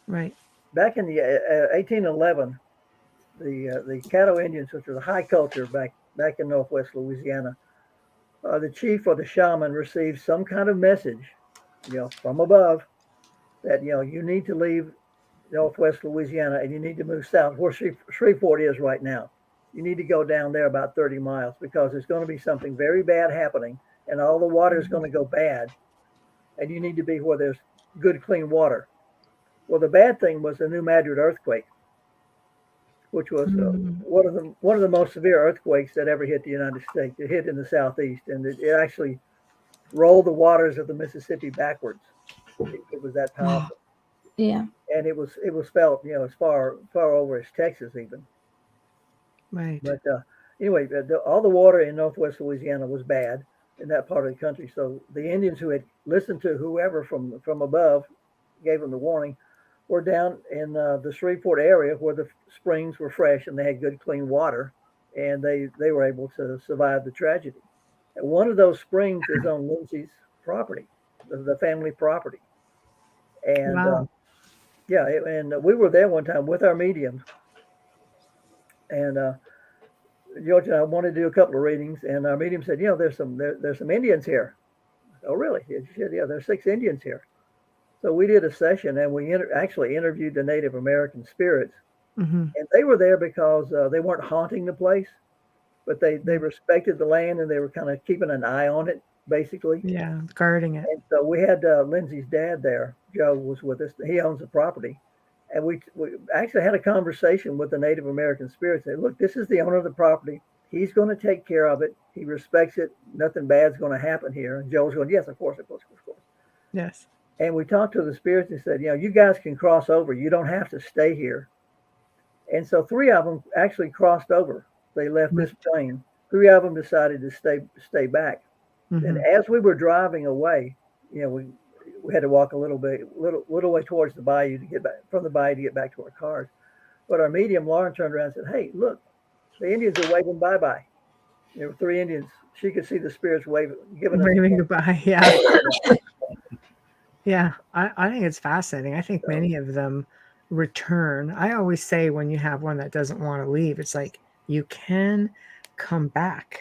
Right. Back in the 1811, the Caddo Indians, which was a high culture back in Northwest Louisiana, the chief or the shaman receives some kind of message, from above that, you need to leave Northwest Louisiana and you need to move south where Shreveport is right now. You need to go down there about 30 miles because there's going to be something very bad happening and all the water is going to go bad. And you need to be where there's good, clean water. Well, the bad thing was the New Madrid earthquake, which was one of the most severe earthquakes that ever hit the United States. It hit in the southeast, and it actually rolled the waters of the Mississippi backwards. It was that powerful. Yeah, and it was felt, as far over as Texas even. Right. But anyway, all the water in Northwest Louisiana was bad in that part of the country. So the Indians who had listened to whoever from above gave them the warning were down in the Shreveport area where the springs were fresh and they had good, clean water, and they were able to survive the tragedy. And one of those springs is on Lindsey's property, the family property. And wow. and we were there one time with our mediums. And George and I wanted to do a couple of readings, and our medium said, there's some Indians here. Oh, really? She said, yeah, there's 6 Indians here. So we did a session, and we actually interviewed the Native American spirits. And they were there because they weren't haunting the place, but they respected the land and they were kind of keeping an eye on it, basically. Yeah, guarding it. And so we had Lindsey's dad there. Joe was with us. He owns the property. And we actually had a conversation with the Native American spirits. Said, look, this is the owner of the property. He's going to take care of it. He respects it. Nothing bad's going to happen here. And Joe's going, yes, of course. Yes. And we talked to the spirits and said, you guys can cross over. You don't have to stay here. And so 3 of them actually crossed over. They left this plane. 3 of them decided to stay back. And as we were driving away, we had to walk a little way towards the bayou to get back from the bayou to get back to our cars. But our medium, Lauren, turned around and said, hey, look, the Indians are waving bye-bye. There were 3 Indians. She could see the spirits waving goodbye. Yeah. Yeah. I think it's fascinating. I think many of them return. I always say when you have one that doesn't want to leave, it's like you can come back.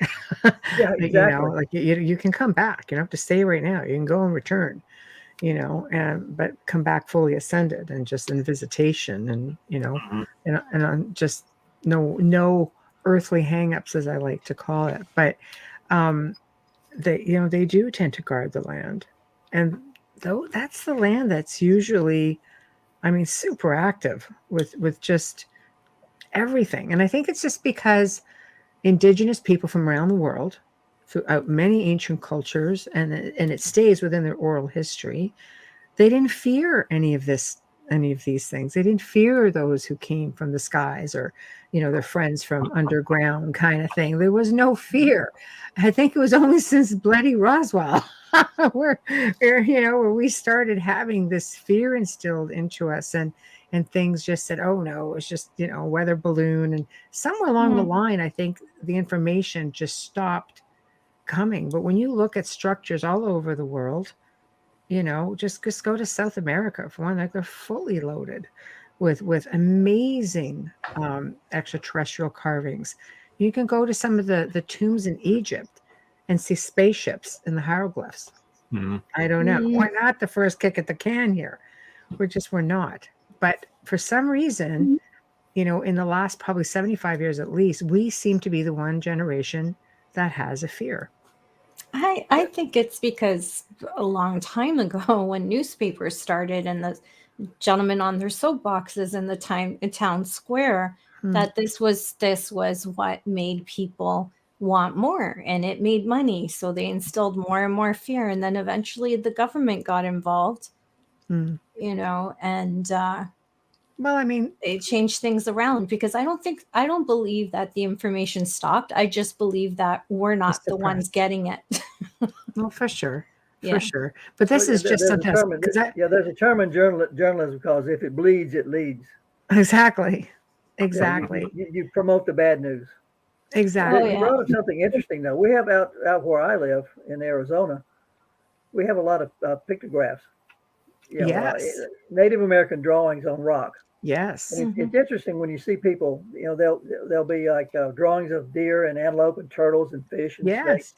Yeah, exactly. You can come back. You don't have to stay right now. You can go and return. But come back fully ascended and just in visitation and on just no earthly hangups, as I like to call it. But they do tend to guard the land, and though that's the land that's usually, super active with just everything. And I think it's just because indigenous people from around the world, throughout many ancient cultures, and it stays within their oral history, they didn't fear any of these things. They didn't fear those who came from the skies or, their friends from underground kind of thing. There was no fear. I think it was only since Bloody Roswell where we started having this fear instilled into us, and things just said, oh no, it's just, a weather balloon. And somewhere along the line, I think the information just stopped coming. But when you look at structures all over the world, just go to South America for one, like they're fully loaded with amazing extraterrestrial carvings. You can go to some of the tombs in Egypt and see spaceships in the hieroglyphs. I don't know. We're not the first kick at the can here. We're not. But for some reason, in the last probably 75 years at least, we seem to be the one generation that has a fear. I think it's because a long time ago when newspapers started and the gentlemen on their soapboxes in town square, that this was what made people want more, and it made money. So they instilled more and more fear. And then eventually the government got involved, and they changed things around, because I don't believe that the information stopped. I just believe that we're not the ones getting it. Well, for sure. For sure. But this is just sometimes. There's a term in journalism called if it bleeds, it leads. Exactly. You promote the bad news. Exactly. You brought up something interesting, though. We have out where I live in Arizona, we have a lot of pictographs. Native American drawings on rock. Yes. And it's interesting when you see people, they'll be like drawings of deer and antelope and turtles and fish and snakes.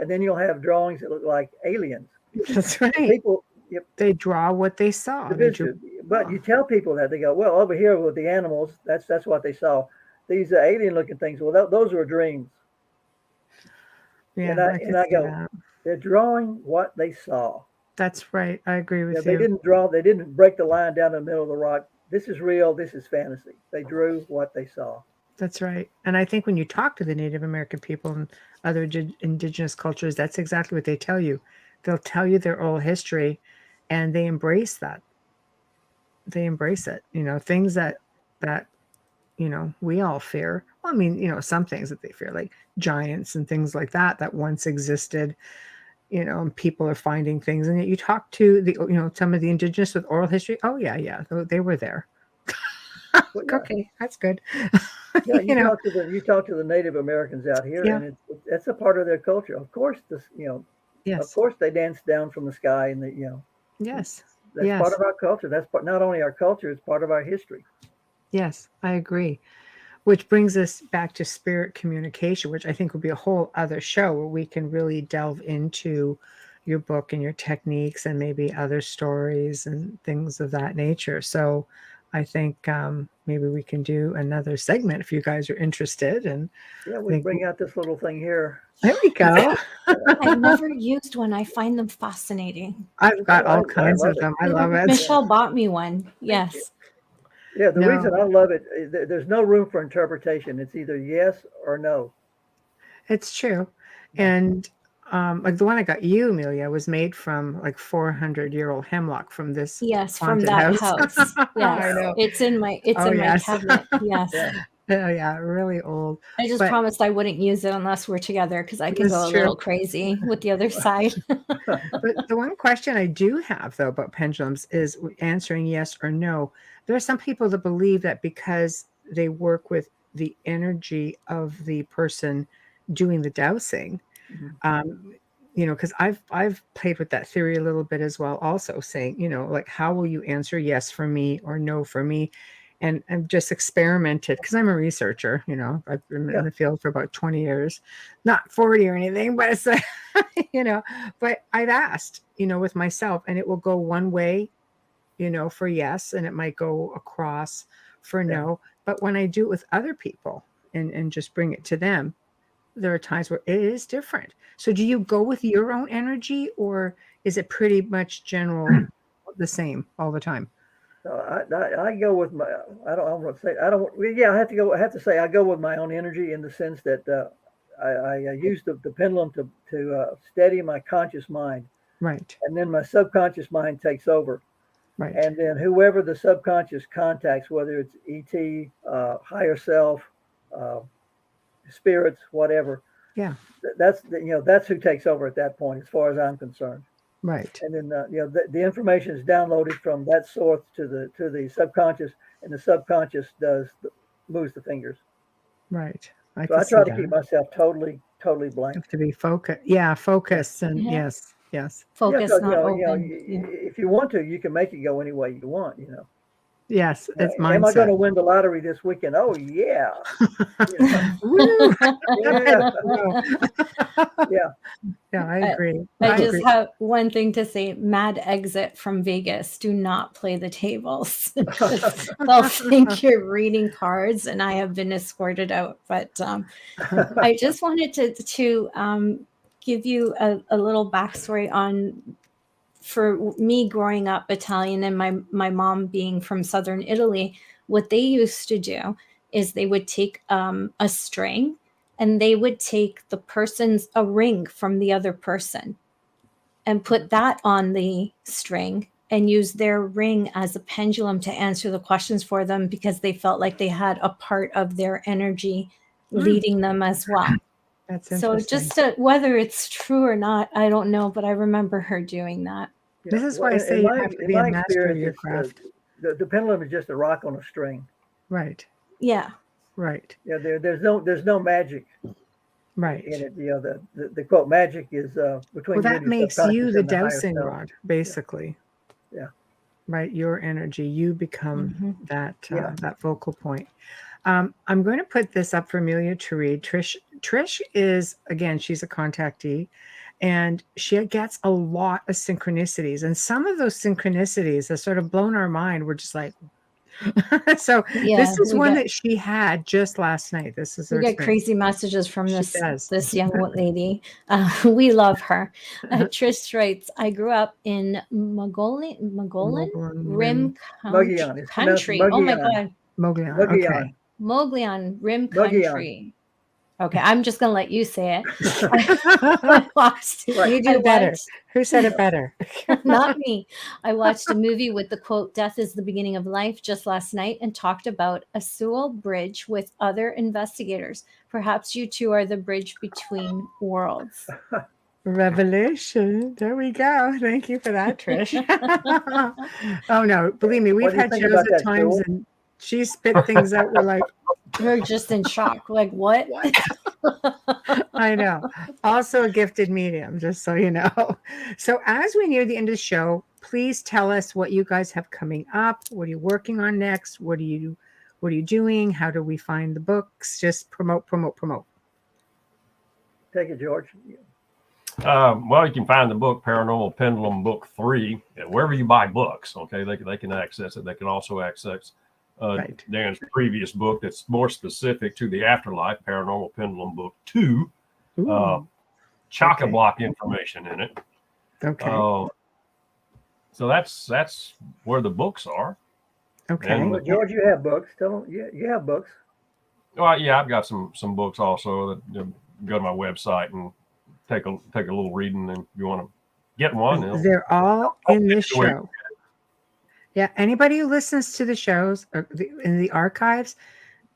and then you'll have drawings that look like aliens. That's right. People, yep, they draw what they saw. But you tell people that, they go, well, over here with the animals, that's what they saw. These alien-looking things, well, those were dreams. Yeah, and I go, they're drawing what they saw. That's right. I agree with you. They didn't break the line down the middle of the rock. This is real. This is fantasy. They drew what they saw. That's right. And I think when you talk to the Native American people and other indigenous cultures, that's exactly what they tell you. They'll tell you their oral history, and they embrace that. They embrace it. Things that we all fear. Well, I mean, some things that they fear, like giants and things like that once existed. And people are finding things, and yet you talk to some of the indigenous with oral history. Oh yeah, they were there. Well, yeah. Okay, that's good. Yeah, you talk to the Native Americans out here, yeah. And it's a part of their culture. Of course, yes. Of course, they dance down from the sky, and yes, that's part of our culture. That's not only our culture; it's part of our history. Yes, I agree. Which brings us back to spirit communication, which I think would be a whole other show where we can really delve into your book and your techniques and maybe other stories and things of that nature. So I think maybe we can do another segment if you guys are interested. And yeah, we bring out this little thing here. There we go. I've never used one. I find them fascinating. I've got all kinds of them. I love it. Michelle bought me one. Yes. Yeah, the reason I love it, there's no room for interpretation. It's either yes or no. It's true. And like the one I got you, Amelia, was made from like 400-year-old hemlock from this. Yes, from that house. Yes, I know. It's in my cabinet. Yes. Oh yeah, really old. I just promised I wouldn't use it unless we're together because I can go a little crazy with the other side. But the one question I do have though about pendulums is answering yes or no. There are some people that believe that because they work with the energy of the person doing the dowsing, because I've played with that theory a little bit as well, also saying, like, how will you answer yes for me or no for me? And I've just experimented because I'm a researcher, I've been in the field for about 20 years, not 40 or anything, but it's, but I've asked, with myself, and it will go one way, for yes, and it might go across for no. But when I do it with other people and just bring it to them, there are times where it is different. So do you go with your own energy, or is it pretty much general the same all the time? I go with my. I have to say I go with my own energy in the sense that I use the pendulum to steady my conscious mind. Right. And then my subconscious mind takes over. Right. And then whoever the subconscious contacts, whether it's ET, higher self, spirits, whatever. Yeah. That's who takes over at that point, as far as I'm concerned. Right. And then the information is downloaded from that source to the subconscious, and the subconscious moves the fingers. Right. I try to keep myself totally blank. You have to be focused. Yeah, focus and yes. Focus. If you want to, you can make it go any way you want. Yes, it's mindset. Am I going to win the lottery this weekend? Oh yeah. Yeah, I agree. I just have one thing to say. Mad exit from Vegas. Do not play the tables. They'll think you're reading cards, and I have been escorted out. But I just wanted to give you a little backstory on. For me growing up Italian and my mom being from Southern Italy, what they used to do is they would take a string and they would take a ring from the other person and put that on the string and use their ring as a pendulum to answer the questions for them, because they felt like they had a part of their energy leading them as well. That's interesting. So just whether it's true or not, I don't know, but I remember her doing that. This is why I say you have to be a master of your craft. The pendulum is just a rock on a string. Right. Yeah. Right. Yeah. There's no magic. Right. In it. The quote magic is between. Well, that makes you the dowsing rod, basically. Yeah. Right. Your energy. You become that focal point. I'm going to put this up for Amelia to read. Trish, Trish is, again, she's a contactee, and she gets a lot of synchronicities. And some of those synchronicities have sort of blown our mind. We're just like, so this is one that she had just last night. This is we get crazy messages from this young lady. We love her. Trish writes, I grew up in Mogollon Rim Country. Oh my God. Mogollon Rim Country. Okay, I'm just going to let you say it. You do better. Who said it better? Not me. I watched a movie with the quote, "Death is the beginning of life," just last night and talked about a Sewell bridge with other investigators. Perhaps you two are the bridge between worlds. Revelation. There we go. Thank you for that, Trish. Oh, no. Believe me, we've had shows at times and she spit things out. We're like, we're just in shock. Like, what? I know. Also a gifted medium, just so you know. So as we near the end of the show, please tell us what you guys have coming up. What are you working on next? What are you doing? How do we find the books? Just promote. Take it, George. Well, you can find the book Paranormal Pendulum Book 3 wherever you buy books. Okay, they can access it. They can also access Dan's previous book that's more specific to the afterlife, Paranormal Pendulum Book 2. Chock-a-block information in it. Okay. So that's where the books are. Okay. And, George, you have books. Tell them, you have books. Well, yeah, I've got some books also that go to my website and take a little reading. And if you want to get one, they're all in this show. Yeah, anybody who listens to the shows or in the archives,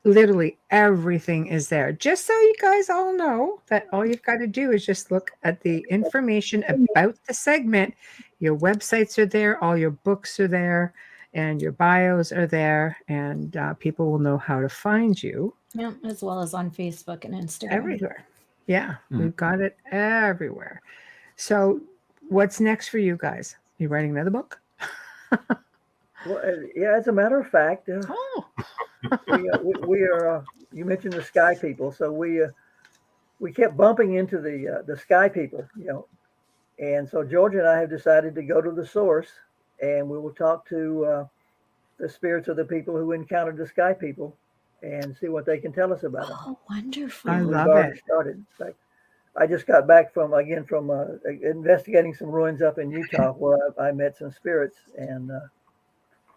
literally everything is there. Just so you guys all know that all you've got to do is just look at the information about the segment. Your websites are there, all your books are there, and your bios are there, and people will know how to find you. Yeah, as well as on Facebook and Instagram. Everywhere. Yeah, we've got it everywhere. So what's next for you guys? You writing another book? Well, yeah, as a matter of fact, we are. You mentioned the Sky People, so we kept bumping into the Sky People, and so George and I have decided to go to the source, and we will talk to the spirits of the people who encountered the Sky People, and see what they can tell us about it. Oh, wonderful! I love it. Started. I just got back from investigating some ruins up in Utah, where I met some spirits and.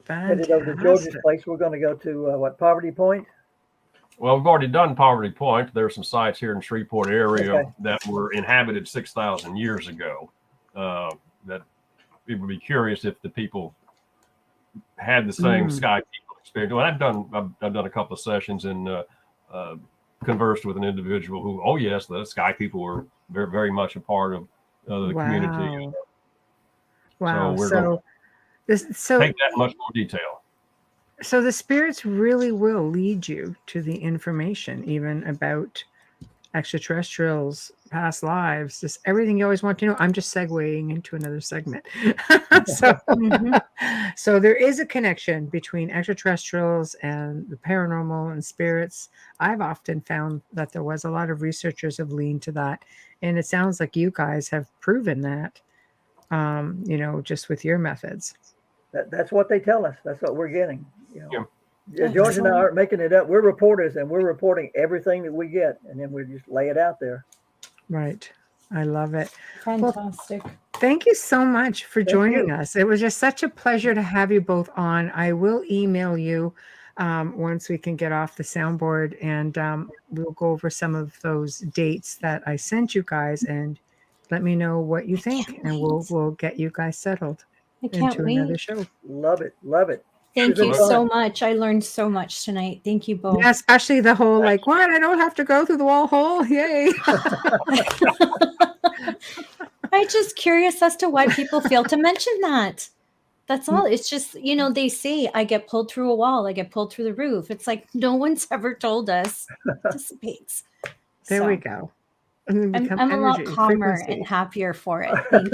Headed over to George's place. We're going to go to Poverty Point. Well, we've already done Poverty Point. There's some sites here in Shreveport area that were inhabited 6,000 years ago. That people would be curious if the people had the same Sky People experience. Well, I've done a couple of sessions and conversed with an individual who, oh yes, the Sky People were very, very much a part of the community. Wow. So take that much more detail. So the spirits really will lead you to the information, even about extraterrestrials, past lives, just everything you always want to know. I'm just segueing into another segment. So there is a connection between extraterrestrials and the paranormal and spirits. I've often found that there was a lot of researchers have leaned to that. And it sounds like you guys have proven that, just with your methods. That's what they tell us. That's what we're getting. George and I aren't making it up. We're reporters, and we're reporting everything that we get, and then we just lay it out there. Right. I love it. Fantastic. Well, thank you so much for joining us. It was just such a pleasure to have you both on. I will email you once we can get off the soundboard, and we'll go over some of those dates that I sent you guys, and let me know what you think, and we'll get you guys settled. I can't wait. Another show. Love it. Thank you so much. I learned so much tonight. Thank you both. Yeah, especially the whole what? I don't have to go through the wall hole. Yay. I'm just curious as to why people fail to mention that. That's all. It's just, they say I get pulled through a wall. I get pulled through the roof. It's like no one's ever told us. It dissipates. There we go. I'm a lot calmer and happier for it. Thank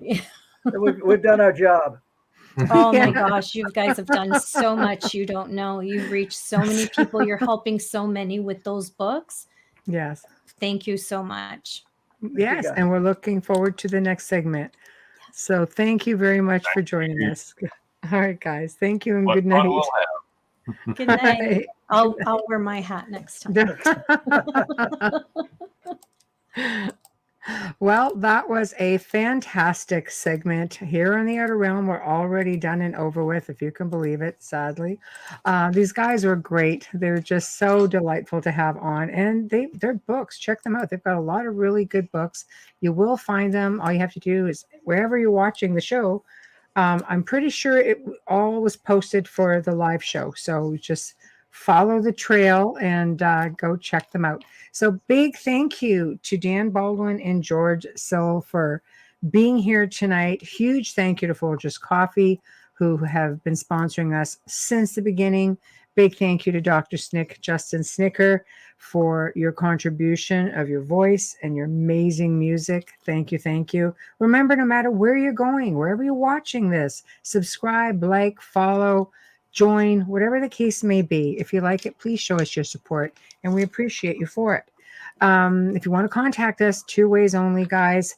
you. We've done our job. Oh my gosh, you guys have done so much. You don't know. You've reached so many people. You're helping so many with those books. Yes. Thank you so much. Yes, and we're looking forward to the next segment. Yes. So thank you very much for joining us. All right, guys. Thank you and good night. We'll good night. I'll wear my hat next time. Well, that was a fantastic segment here in the Outer Realm. We're already done and over with, if you can believe it, sadly. These guys are great. They're just so delightful to have on. And they're books. Check them out. They've got a lot of really good books. You will find them. All you have to do is wherever you're watching the show, I'm pretty sure it all was posted for the live show. So just follow the trail and go check them out. So big thank you to Dan Baldwin and George Sewell for being here tonight. Huge thank you to Folgers Coffee, who have been sponsoring us since the beginning. Big thank you to Dr. Justin Snicker, for your contribution of your voice and your amazing music. Thank you. Thank you. Remember, no matter where you're going, wherever you're watching this, subscribe, like, follow, join, whatever the case may be. If you like it, please show us your support, and we appreciate you for it. If you want to contact us, 2 ways only, guys.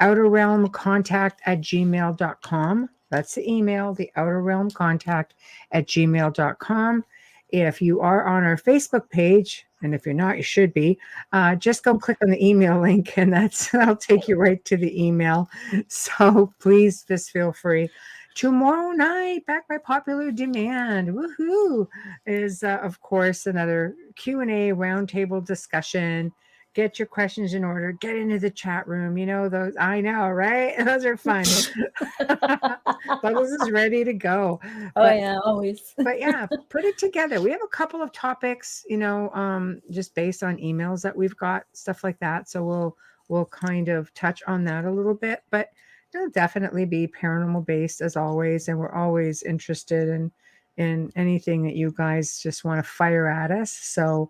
outerrealmcontact@gmail.com. That's the email, the outerrealmcontact@gmail.com. If you are on our Facebook page, and if you're not, you should be, just go click on the email link, and that'll take you right to the email. So please just feel free. Tomorrow night, back by popular demand, woohoo, is of course another Q&A roundtable discussion. Get your questions in order. Get into the chat room. You know those. I know, right? Those are fun. Bubbles is ready to go. Yeah, always. But yeah, put it together. We have a couple of topics, just based on emails that we've got, stuff like that. So we'll kind of touch on that a little bit. But it'll definitely be paranormal based as always, and we're always interested in anything that you guys just want to fire at us. So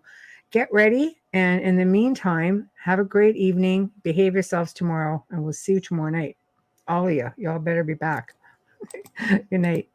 get ready, and in the meantime, have a great evening. Behave yourselves tomorrow, and we'll see you tomorrow night. All of you. Y'all better be back. Good night.